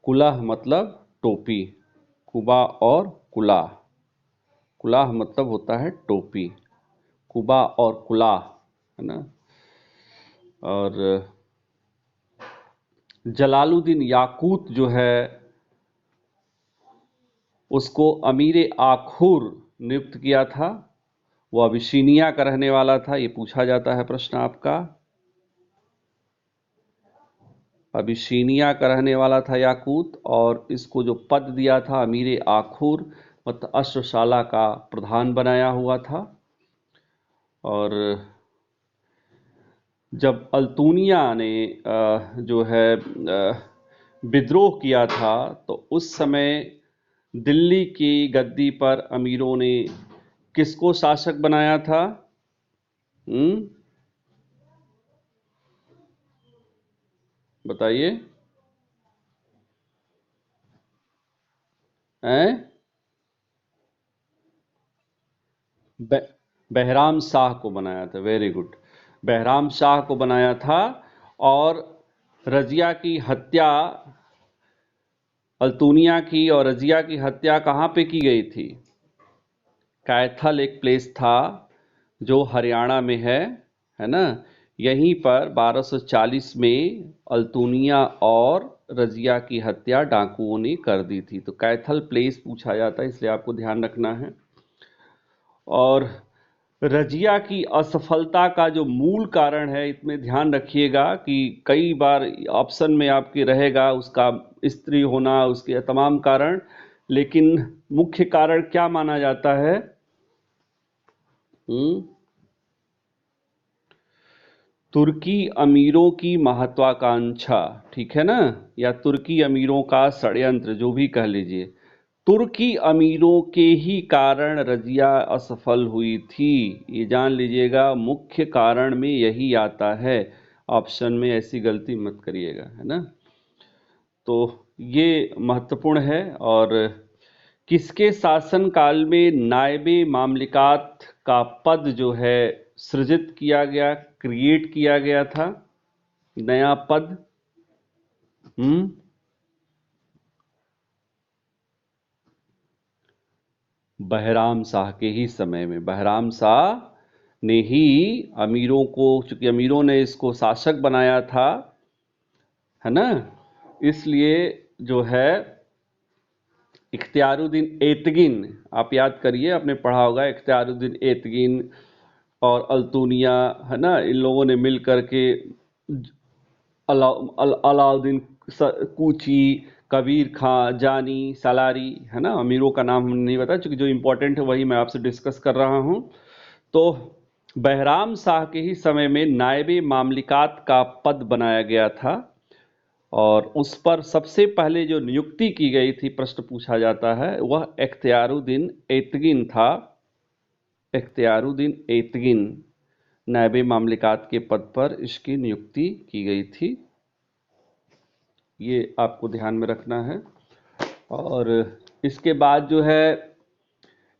कुलाह मतलब टोपी। कुबा और कुलाह, कुलाह मतलब होता है टोपी, कुबा और कुलाह, है ना। और जलालुद्दीन याकूत जो है उसको अमीर आखुर नियुक्त किया था। वो अबिसीनिया का रहने वाला था, ये पूछा जाता है प्रश्न आपका। अबिसीनिया का रहने वाला था याकूत, और इसको जो पद दिया था अमीर आखुर, मतलब अश्वशाला का प्रधान बनाया हुआ था। और जब अल्तुनिया ने जो है विद्रोह किया था, तो उस समय दिल्ली की गद्दी पर अमीरों ने किसको शासक बनाया था? बताइए। हैं? बहराम शाह को बनाया था, वेरी गुड, बहराम शाह को बनाया था। और रजिया की हत्या, अल्तुनिया की और रजिया की हत्या कहाँ पे की गई थी? कैथल एक प्लेस था जो हरियाणा में है ना। यहीं पर 1240 में अल्तुनिया और रजिया की हत्या डाकुओं ने कर दी थी। तो कैथल प्लेस पूछा जाता है, इसलिए आपको ध्यान रखना है। और रजिया की असफलता का जो मूल कारण है, इसमें ध्यान रखिएगा कि कई बार ऑप्शन में आपके रहेगा उसका स्त्री होना, उसके तमाम कारण, लेकिन मुख्य कारण क्या माना जाता है? हम्म तुर्की अमीरों की महत्वाकांक्षा, ठीक है ना, या तुर्की अमीरों का षड्यंत्र, जो भी कह लीजिए। तुर्की अमीरों के ही कारण रजिया असफल हुई थी, ये जान लीजिएगा, मुख्य कारण में यही आता है। ऑप्शन में ऐसी गलती मत करिएगा, है ना। तो ये महत्वपूर्ण है। और किसके शासनकाल में नायबे मामलिकात का पद जो है सृजित किया गया, क्रिएट किया गया था, नया पद? हम्म बहराम शाह के ही समय में, बहराम शाह ने ही अमीरों को, चूंकि अमीरों ने इसको शासक बनाया था, है ना, इसलिए जो है इख्तियारुद्दीन एतगिन, आप याद करिए, आपने पढ़ा होगा, इख्तियारुद्दीन एतगिन और अल्तूनिया, है ना, इन लोगों ने मिल करके अलाउद्दीन कूची, कबीर खां, जानी, सालारी, है ना, अमीरों का नाम हमने नहीं बताया, चूंकि जो इंपॉर्टेंट है वही मैं आपसे डिस्कस कर रहा हूं। तो बहराम शाह के ही समय में नायबे मामलिकात का पद बनाया गया था, और उस पर सबसे पहले जो नियुक्ति की गई थी, प्रश्न पूछा जाता है, वह इख्तियारुद्दीन एतगिन था। इख्तियारुद्दीन एतगिन, नायबे मामलिकात के पद पर इसकी नियुक्ति की गई थी, ये आपको ध्यान में रखना है। और इसके बाद जो है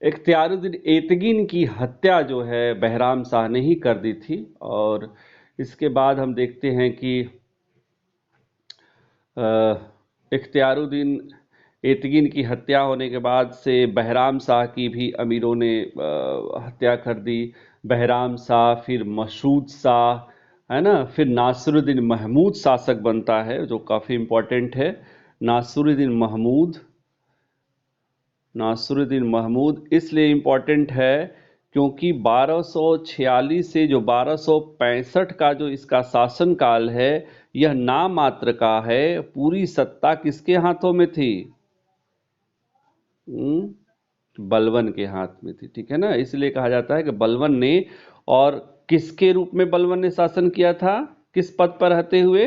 इख्तियारुद्दीन एतगिन की हत्या जो है बहराम शाह ने ही कर दी थी। और इसके बाद हम देखते हैं कि इख्तियारुद्दीन एतगिन की हत्या होने के बाद से बहराम शाह की भी अमीरों ने हत्या कर दी। बहराम शाह, फिर मसूद शाह, है ना, फिर नासिरुद्दीन महमूद शासक बनता है, जो काफ़ी इम्पोर्टेंट है। नासिरुद्दीन महमूद, नासिरुद्दीन महमूद इसलिए इम्पोर्टेंट है क्योंकि 1246 से जो 1265 का जो इसका शासनकाल है, यह नाम मात्र का है, पूरी सत्ता किसके हाथों में थी? बलबन के हाथ में थी, ठीक है ना। इसलिए कहा जाता है कि बलबन ने, और किसके रूप में बलबन ने शासन किया था, किस पद पर रहते हुए?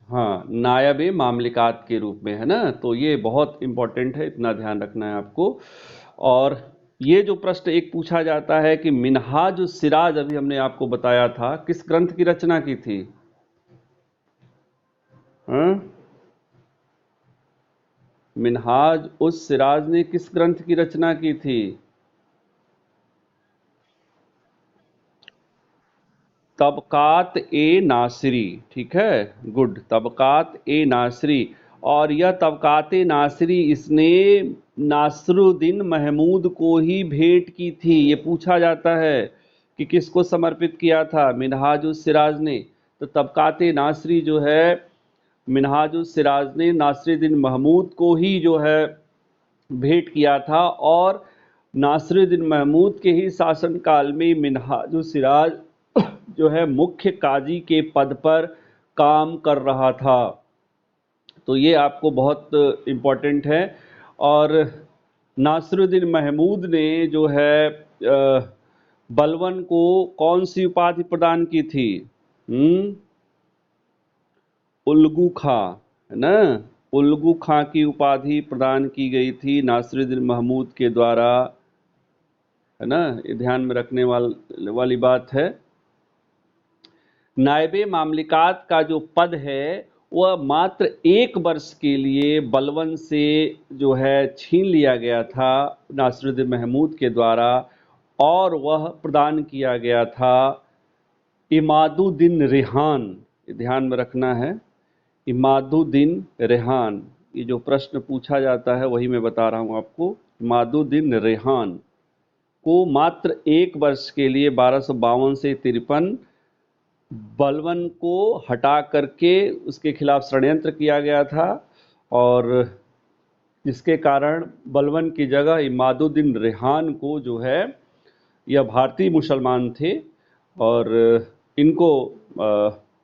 हाँ, नायबे मामलिकात के रूप में, है ना। तो ये बहुत इंपॉर्टेंट है, इतना ध्यान रखना है आपको। और ये जो प्रश्न एक पूछा जाता है कि मिन्हाज उस सिराज, अभी हमने आपको बताया था, किस ग्रंथ की रचना की थी? हाँ? मिन्हाज उस सिराज ने किस ग्रंथ की रचना की थी? तबकात ए नासिरी, ठीक है, गुड, तबकात ए नासिरी। और यह तबकात ए नासिरी इसने नासरुद्दीन महमूद को ही भेंट की थी। ये पूछा जाता है कि किसको समर्पित किया था मिन्हाज उस सिराज ने। तो तबकात ए नासिरी जो है, मिन्हाज उस सिराज ने नासिरुद्दीन महमूद को ही जो है भेंट किया था। और नासिरुद्दीन महमूद के ही शासनकाल में मिन्हाज उस सिराज जो है मुख्य काजी के पद पर काम कर रहा था। तो ये आपको बहुत इम्पोर्टेंट है। और नासिरुद्दीन महमूद ने जो है बलबन को कौन सी उपाधि प्रदान की थी? उल्गू खां, है ना, उल्गू खां की उपाधि प्रदान की गई थी नासिरुद्दीन महमूद के द्वारा, है ना। ये ध्यान में रखने वाली बात है। नायबे मामलिकात का जो पद है वह मात्र 1 वर्ष के लिए बलबन से जो है छीन लिया गया था नासिरुद्दीन महमूद के द्वारा, और वह प्रदान किया गया था इमादुद्दीन रेहान। ध्यान में रखना है, इमादुद्दीन रेहान। ये जो प्रश्न पूछा जाता है वही मैं बता रहा हूँ आपको। इमादुद्दीन रेहान को मात्र 1 वर्ष के लिए 1252 से 53 बलबन को हटा करके उसके खिलाफ षड्यंत्र किया गया था, और जिसके कारण बलबन की जगह इमादुद्दीन रेहान को जो है, यह भारतीय मुसलमान थे, और इनको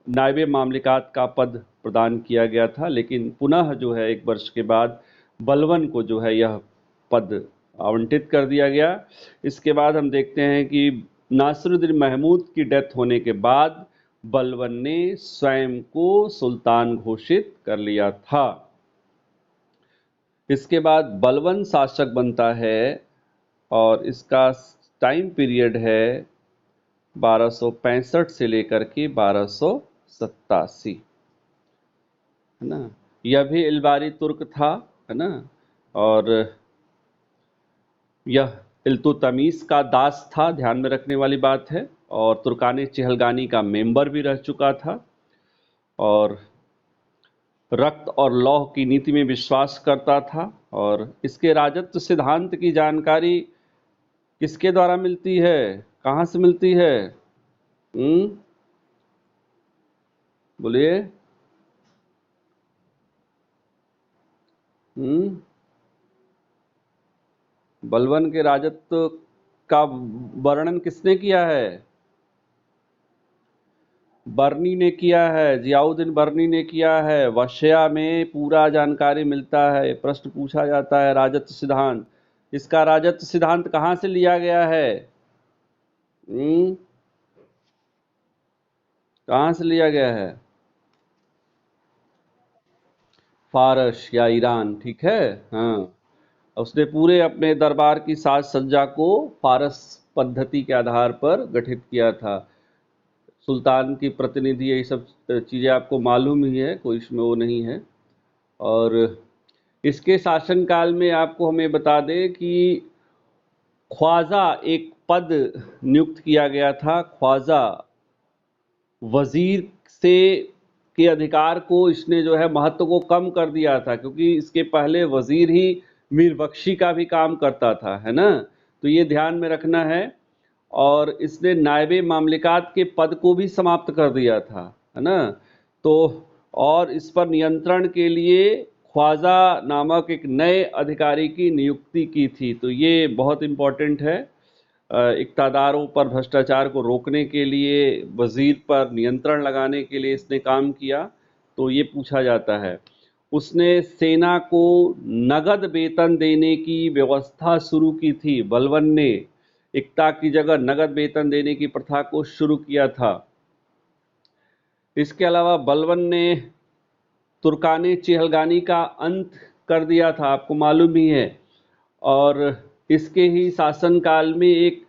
नायबे मामलिकात का पद प्रदान किया गया था। लेकिन पुनः जो है 1 वर्ष के बाद बलवन को जो है यह पद आवंटित कर दिया गया। इसके बाद हम देखते हैं कि नासिरुद्दीन महमूद की डेथ होने के बाद बलवन ने स्वयं को सुल्तान घोषित कर लिया था। इसके बाद बलवन शासक बनता है और इसका टाइम पीरियड है 1265 से लेकर के 1287, है ना। यह भी इल्बारी तुर्क था, है ना, और यह इल्तुतमिश का दास था, ध्यान में रखने वाली बात है, और तुर्कानी चहलगानी का मेंबर भी रह चुका था, और रक्त और लौह की नीति में विश्वास करता था। और इसके राजत्व सिद्धांत की जानकारी किसके द्वारा मिलती है, कहाँ से मिलती है? बोलिए। बलवन के राजत्व का वर्णन किसने किया है? बर्नी ने किया है, जियाउद्दीन बर्नी ने किया है। वशिया में पूरा जानकारी मिलता है। प्रश्न पूछा जाता है राजत्व सिद्धांत, इसका राजत्व सिद्धांत कहाँ से लिया गया है? कहाँ से लिया गया है? फारस या ईरान, ठीक है। हाँ, उसने पूरे अपने दरबार की साज सज्जा को फारस पद्धति के आधार पर गठित किया था। सुल्तान की प्रतिनिधि, ये सब चीज़ें आपको मालूम ही है, कोई इसमें वो नहीं है। और इसके शासनकाल में आपको हमें बता दें कि ख्वाजा एक पद नियुक्त किया गया था। ख्वाजा वजीर से के अधिकार को इसने जो है महत्व को कम कर दिया था, क्योंकि इसके पहले वजीर ही मीर बख्शी का भी काम करता था, है ना, तो ये ध्यान में रखना है। और इसने नायबे मामलिकात के पद को भी समाप्त कर दिया था, है ना। तो और इस पर नियंत्रण के लिए ख्वाजा नामक एक नए अधिकारी की नियुक्ति की थी। तो ये बहुत इम्पोर्टेंट है। इक़्तिदारों पर भ्रष्टाचार को रोकने के लिए, वजीर पर नियंत्रण लगाने के लिए इसने काम किया। तो ये पूछा जाता है। उसने सेना को नगद वेतन देने की व्यवस्था शुरू की थी। बलवन ने इक्ता की जगह नगद वेतन देने की प्रथा को शुरू किया था। इसके अलावा बलवन ने तुर्कानी चहलगानी का अंत कर दिया था, आपको मालूम ही है। और इसके ही शासनकाल में एक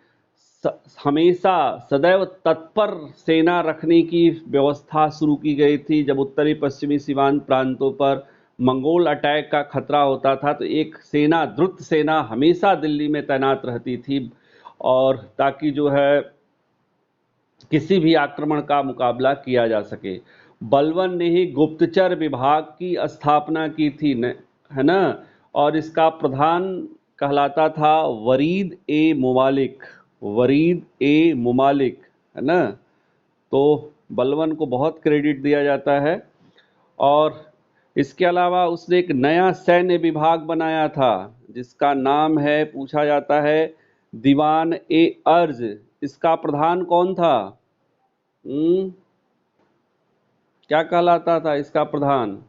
हमेशा सदैव तत्पर सेना रखने की व्यवस्था शुरू की गई थी। जब उत्तरी पश्चिमी सीमांत प्रांतों पर मंगोल अटैक का खतरा होता था, तो एक सेना, द्रुत सेना हमेशा दिल्ली में तैनात रहती थी, और ताकि जो है किसी भी आक्रमण का मुकाबला किया जा सके। बलवन ने ही गुप्तचर विभाग की स्थापना की थी, है ना, और इसका प्रधान कहलाता था वरीद ए मुमालिक। वरीद ए मुमालिक, है ना। तो बलवन को बहुत क्रेडिट दिया जाता है। और इसके अलावा उसने एक नया सैन्य विभाग बनाया था, जिसका नाम है, पूछा जाता है, दीवान ए अर्ज। इसका प्रधान कौन था? क्या कहलाता था इसका प्रधान?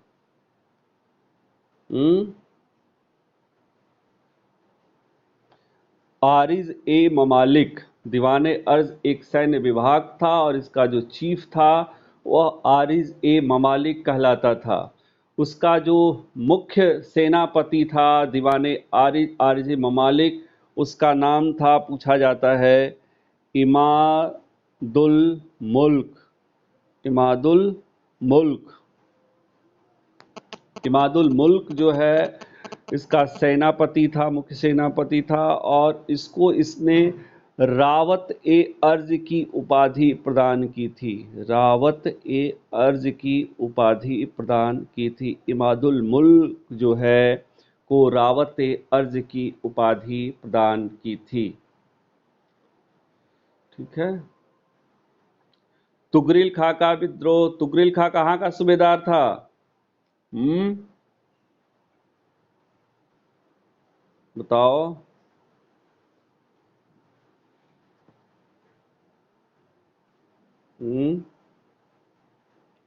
आरिज ए ममालिक। दीवाने अर्ज एक सैन्य विभाग था, और इसका जो चीफ था वह आरिज ए ममालिक कहलाता था। उसका जो मुख्य सेनापति था दीवाने आरिज ए ममालिक, उसका नाम था, पूछा जाता है, इमादुल मुल्क। इमादुल मुल्क। इमादुल मुल्क जो है इसका सेनापति था, मुख्य सेनापति था, और इसको इसने रावत ए अर्ज की उपाधि प्रदान की थी। रावत ए अर्ज की उपाधि प्रदान की थी। इमादुल मुल्क जो है को रावत ए अर्ज की उपाधि प्रदान की थी। ठीक है। तुगरिल खां का विद्रोह। तुगरिल खां कहाँ का सूबेदार था? बताओ।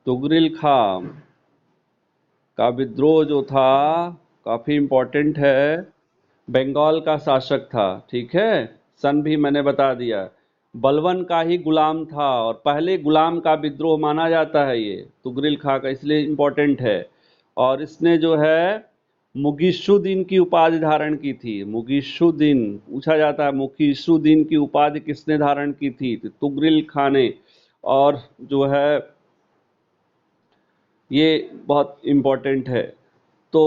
तुगरिल खां का विद्रोह जो था काफी इम्पोर्टेंट है। बंगाल का शासक था, ठीक है। सन भी मैंने बता दिया। बलवन का ही गुलाम था और पहले गुलाम का विद्रोह माना जाता है ये तुगरिल खां का, इसलिए इम्पोर्टेंट है। और इसने जो है मुगीसुद्दीन की उपाधि धारण की थी। मुगीसुद्दीन पूछा जाता है, मुगीसुद्दीन की उपाधि किसने धारण की थी? तो तुगरिल खां ने। और जो है ये बहुत इम्पोर्टेंट है। तो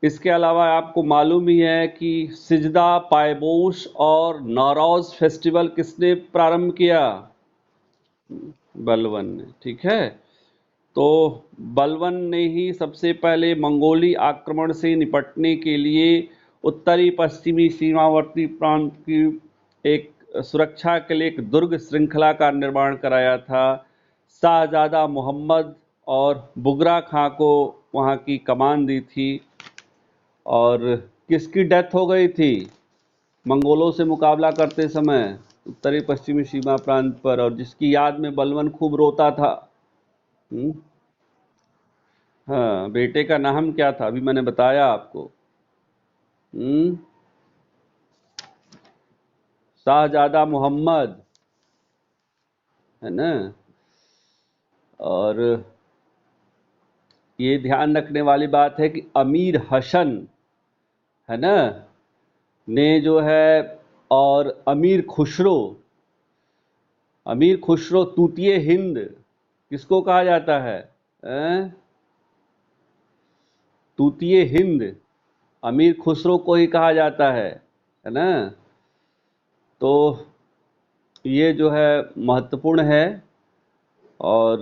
इसके अलावा आपको मालूम ही है कि सिजदा, पायबोश और नौरोज फेस्टिवल किसने प्रारंभ किया? बलवन ने, ठीक है। तो बलवन ने ही सबसे पहले मंगोली आक्रमण से निपटने के लिए उत्तरी पश्चिमी सीमावर्ती प्रांत की एक सुरक्षा के लिए एक दुर्ग श्रृंखला का निर्माण कराया था। शाहजादा मोहम्मद और बुगरा खां को वहां की कमान दी थी। और किसकी डेथ हो गई थी मंगोलों से मुकाबला करते समय उत्तरी पश्चिमी सीमा प्रांत पर, और जिसकी याद में बलवन खूब रोता था? हम्म, हाँ, बेटे का नाम क्या था? अभी मैंने बताया आपको। हम्म, शाहजादा मोहम्मद, है ना। और ये ध्यान रखने वाली बात है कि अमीर हसन, है ना, ने जो है, और अमीर खुसरो तूतिए हिंद किसको कहा जाता है? अं? तूतिए हिंद अमीर खुसरो को ही कहा जाता है ना। तो ये जो है महत्वपूर्ण है। और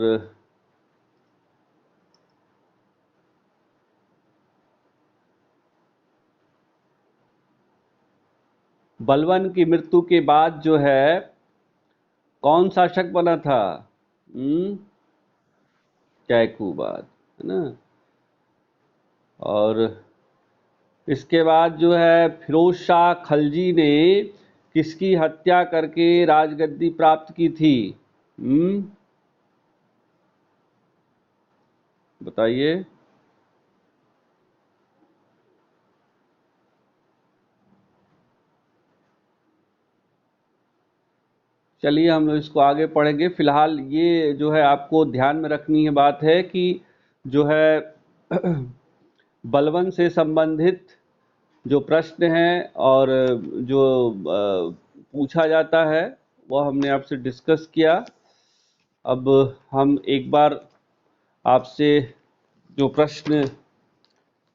बलवन की मृत्यु के बाद जो है कौन शासक बना था? हम्म, कैकूबाद, है ना। और इसके बाद जो है फिरोज शाह खलजी ने किसकी हत्या करके राजगद्दी प्राप्त की थी? बताइए। चलिए हम लोग इसको आगे पढ़ेंगे। फिलहाल ये जो है आपको ध्यान में रखनी है बात है कि जो है बलवन से संबंधित जो प्रश्न हैं और जो पूछा जाता है वह हमने आपसे डिस्कस किया। अब हम एक बार आपसे जो प्रश्न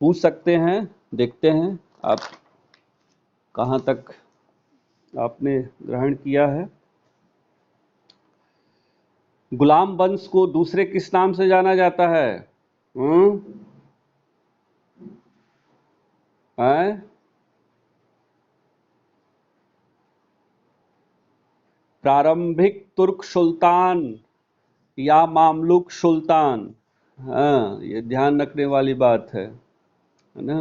पूछ सकते हैं, देखते हैं आप कहाँ तक आपने ग्रहण किया है। गुलाम वंश को दूसरे किस नाम से जाना जाता है? हम्म, हैं? प्रारंभिक तुर्क सुल्तान या मामलुक सुल्तान? हाँ, ये ध्यान रखने वाली बात है ना।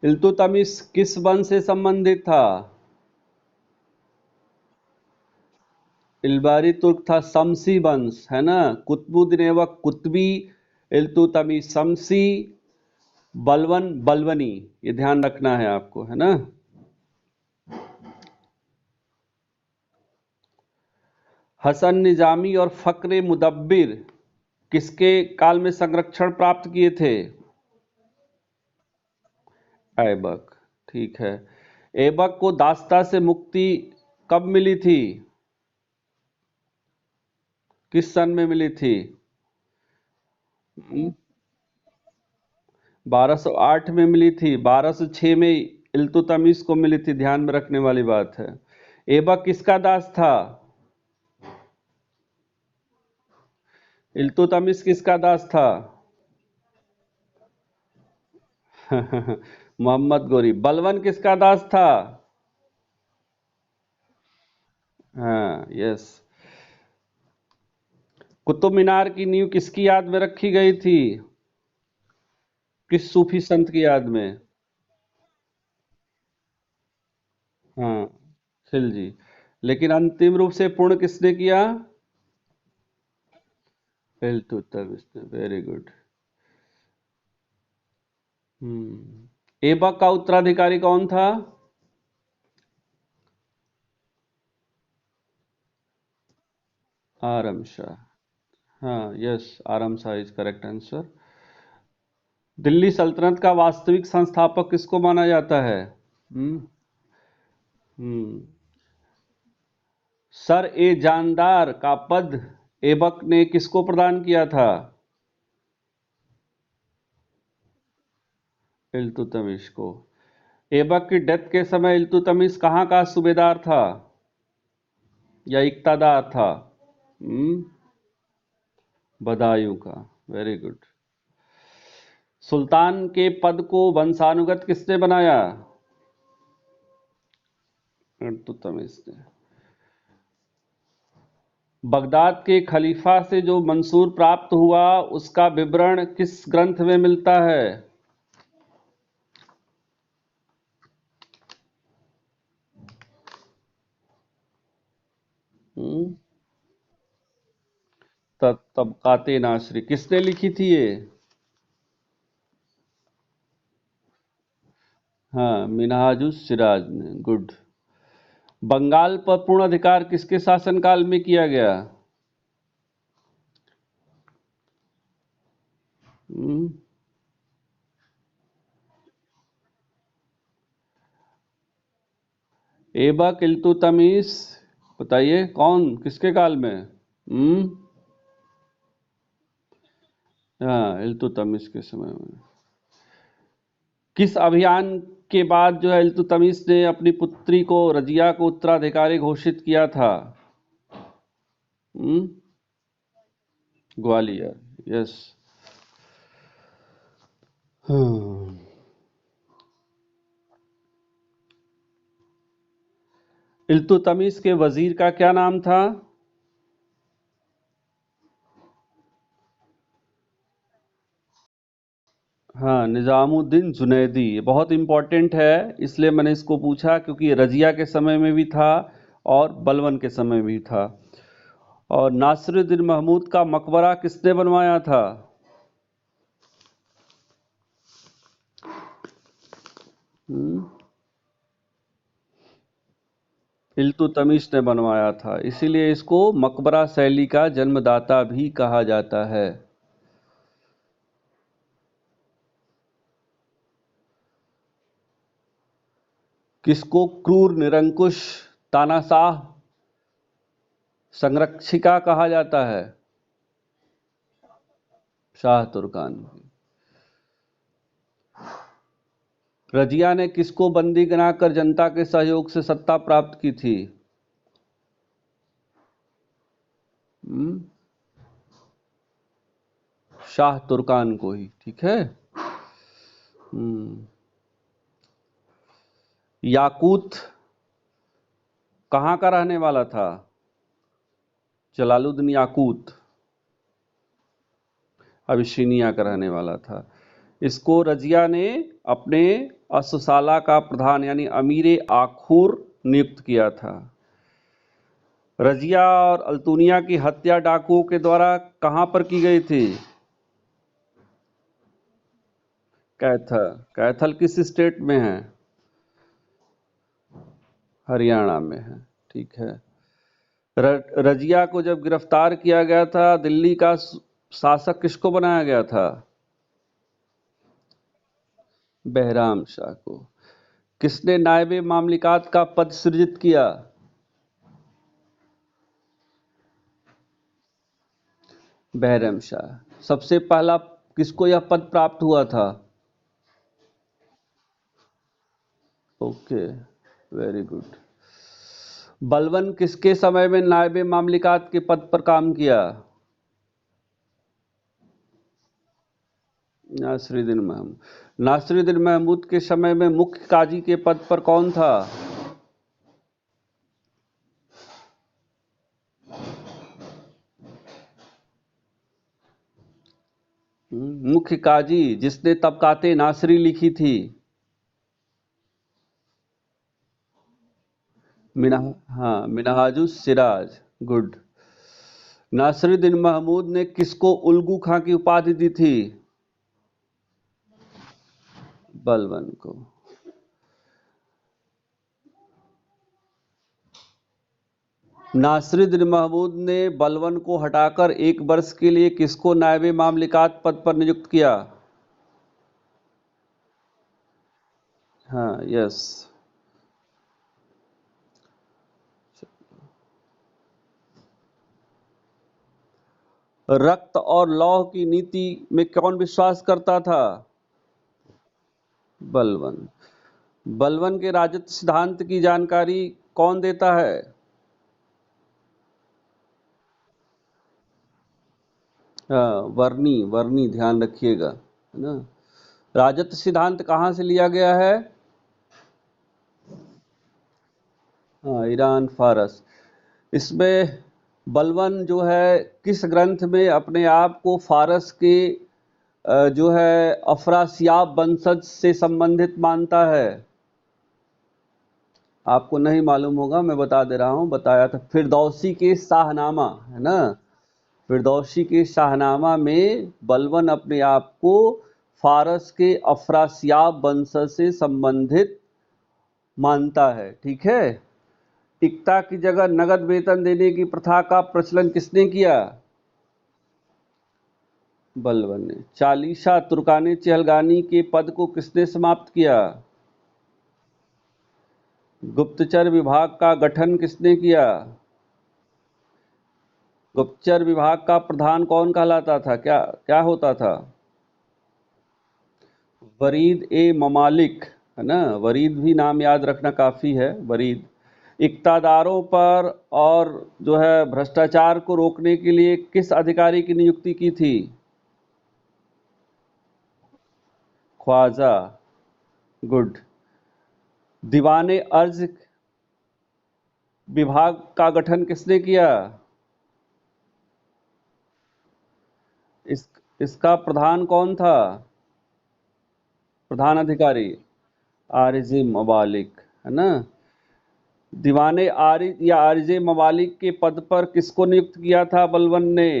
इल्तुतमिश किस वंश से संबंधित था? इल्बारी तुर्क था, शमसी वंश, है ना। कुतुबुद्दीन ऐबक कुतबी, इल्तुतमिश शमसी, बलवन बलवनी, ये ध्यान रखना है आपको, है ना। हसन निजामी और फक्रे मुदब्बिर किसके काल में संरक्षण प्राप्त किए थे? ऐबक, ठीक है। ऐबक को दासता से मुक्ति कब मिली थी? किस सन में मिली थी? 1208 में मिली थी। 1206 में इल्तुतमिश को मिली थी, ध्यान में रखने वाली बात है। ऐबक किसका दास था? इल्तुतमिश किसका दास था? मोहम्मद गोरी। बलवन किसका दास था? हाँ, यस। कुतुब मीनार की नींव किसकी याद में रखी गई थी? किस सूफी संत की याद में? हाँ, खिलजी। लेकिन अंतिम रूप से पूर्ण किसने किया? इल्तुतमिश ने, वेरी गुड। ऐबक का उत्तराधिकारी कौन था? आरम शाह। हाँ, yes, Aram Shah is correct answer. Delhi सल्तनत का वास्तविक संस्थापक किसको माना जाता है? हम्म हम्म सर ए जानदार का पद ऐबक ने किसको प्रदान किया था? इल्तुतमिश को। ऐबक की डेथ के समय इल्तुतमिश कहाँ का सूबेदार था या इक्तादार था? हम्म बदायूं का। Very good. सुल्तान के पद को वंशानुगत किसने बनाया? इल्तुतमिश ने। बगदाद के खलीफा से जो मंसूर प्राप्त हुआ उसका विवरण किस ग्रंथ में मिलता है? हम्म तबकाते नासरी किसने लिखी थी ये? हाँ, मिनहाजुस सिराज ने। गुड। बंगाल पर पूर्ण अधिकार किसके शासनकाल में किया गया? हम्म ऐबक इल्तुतमिश, बताइए कौन किसके काल में? हम्म हाँ, इल्तुतमिश के समय में। किस अभियान के बाद जो है इल्तुतमिश ने अपनी पुत्री को रजिया को उत्तराधिकारी घोषित किया था? हम्म ग्वालियर। यस। हाँ। इल्तुतमिश के वजीर का क्या नाम था? हाँ, निजामुद्दीन जुनैदी। ये बहुत इंपॉर्टेंट है, इसलिए मैंने इसको पूछा क्योंकि ये रजिया के समय में भी था और बलबन के समय में भी था। और नासिरुद्दीन महमूद का मकबरा किसने बनवाया था? हम्म, इल्तुतमिश ने बनवाया था, इसीलिए इसको मकबरा शैली का जन्मदाता भी कहा जाता है। किसको क्रूर निरंकुश तानाशाह संरक्षिका कहा जाता है? शाह तुर्कान। रजिया ने किसको बंदी बनाकर जनता के सहयोग से सत्ता प्राप्त की थी? हम्म, शाह तुर्कान को ही। ठीक है। हम्म, याकूत कहाँ का रहने वाला था? जलालुद्दीन याकूत अबिसिनिया का रहने वाला था। इसको रजिया ने अपने अस्साला का प्रधान यानी अमीर आखूर नियुक्त किया था। रजिया और अल्तुनिया की हत्या डाकुओं के द्वारा कहां पर की गई थी? कैथल। कैथल किस स्टेट में है? हरियाणा में है। ठीक है। रजिया को जब गिरफ्तार किया गया था दिल्ली का शासक किसको बनाया गया था? बहराम शाह को। किसने नायबे मामलिकात का पद सृजित किया? बहरम शाह। सबसे पहला किसको यह पद प्राप्त हुआ था? Okay, very good. बलबन किसके समय में नायबे मामलिकात के पद पर काम किया? नासिरुद्दीन महमूद। नासिरुद्दीन महमूद के समय में मुख्य काजी के पद पर कौन था? मुख्य काजी जिसने तबकाते नासरी लिखी थी? मिना हाँ, मिनहाजुस सिराज। गुड। नासिरुद्दीन महमूद ने किसको उल्गू खां की उपाधि दी थी? बलवन को। नासिरुद्दीन महमूद ने बलवन को हटाकर 1 वर्ष के लिए किसको नायब मामलिकात पद पर नियुक्त किया? हाँ, यस। रक्त और लौह की नीति में कौन विश्वास करता था? बलवन। बलवन के राजत्व सिद्धांत की जानकारी कौन देता है? हाँ, वर्नी, वर्नी ध्यान रखिएगा, है ना। राजत्व सिद्धांत कहाँ से लिया गया है? हाँ, ईरान, फारस। इसमें बलवन जो है किस ग्रंथ में अपने आप को फारस के जो है अफरासियाब वंशज से संबंधित मानता है? आपको नहीं मालूम होगा, मैं बता दे रहा हूँ, बताया था फिरदौसी के शाहनामा, है ना। फिरदौसी के शाहनामा में बलवन अपने आप को फारस के अफरासियाब वंशज से संबंधित मानता है, ठीक है। इक्ता की जगह नगद वेतन देने की प्रथा का प्रचलन किसने किया? बलवन ने। चालीसा तुर्काने चहलगानी के पद को किसने समाप्त किया? गुप्तचर विभाग का गठन किसने किया? गुप्तचर विभाग का प्रधान कौन कहलाता था? क्या क्या होता था? वरीद ए ममालिक, है ना। वरीद भी नाम याद रखना काफी है, वरीद। इक्तादारों पर और जो है भ्रष्टाचार को रोकने के लिए किस अधिकारी की नियुक्ति की थी? ख्वाजा, गुड। दीवाने अर्ज विभाग का गठन किसने किया? इस इसका प्रधान कौन था? प्रधान अधिकारी आरिज़ मवालिक, है ना। दीवाने आरिज या आरिज मवालिक के पद पर किसको नियुक्त किया था बलवन ने?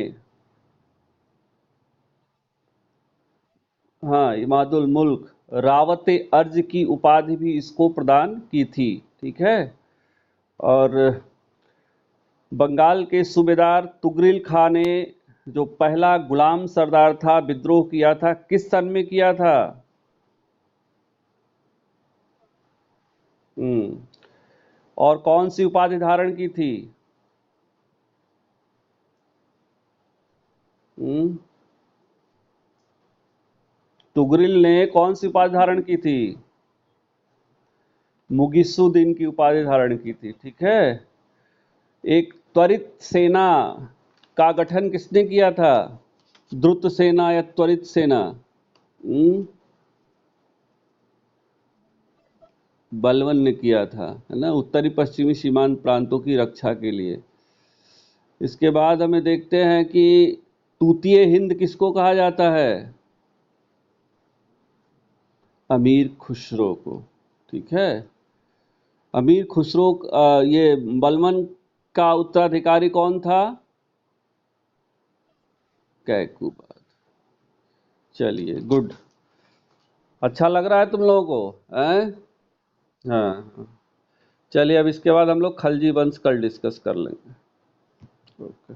हाँ, इमादुल मुल्क। रावते अर्ज की उपाधि भी इसको प्रदान की थी, ठीक है। और बंगाल के सूबेदार तुगरिल खां ने जो पहला गुलाम सरदार था विद्रोह किया था, किस सन में किया था? हम्म। और कौन सी उपाधि धारण की थी? हम्म। तुगरिल ने कौन सी उपाधि धारण की थी? मुगिसुद्दीन की उपाधि धारण की थी, ठीक है। एक त्वरित सेना का गठन किसने किया था? द्रुत सेना या त्वरित सेना? हम्म, बलवन ने किया था, है ना, उत्तरी पश्चिमी सीमांत प्रांतों की रक्षा के लिए। इसके बाद हमें देखते हैं कि तूतीय हिंद किसको कहा जाता है? अमीर खुसरो को, ठीक है। अमीर खुसरो ये बलवन का उत्तराधिकारी कौन था? कैकूबाद। चलिए, गुड। अच्छा लग रहा है तुम लोगों को, हैं? हाँ। चलिए, अब इसके बाद हम लोग खलजी वंश कल डिस्कस कर लेंगे। ओके।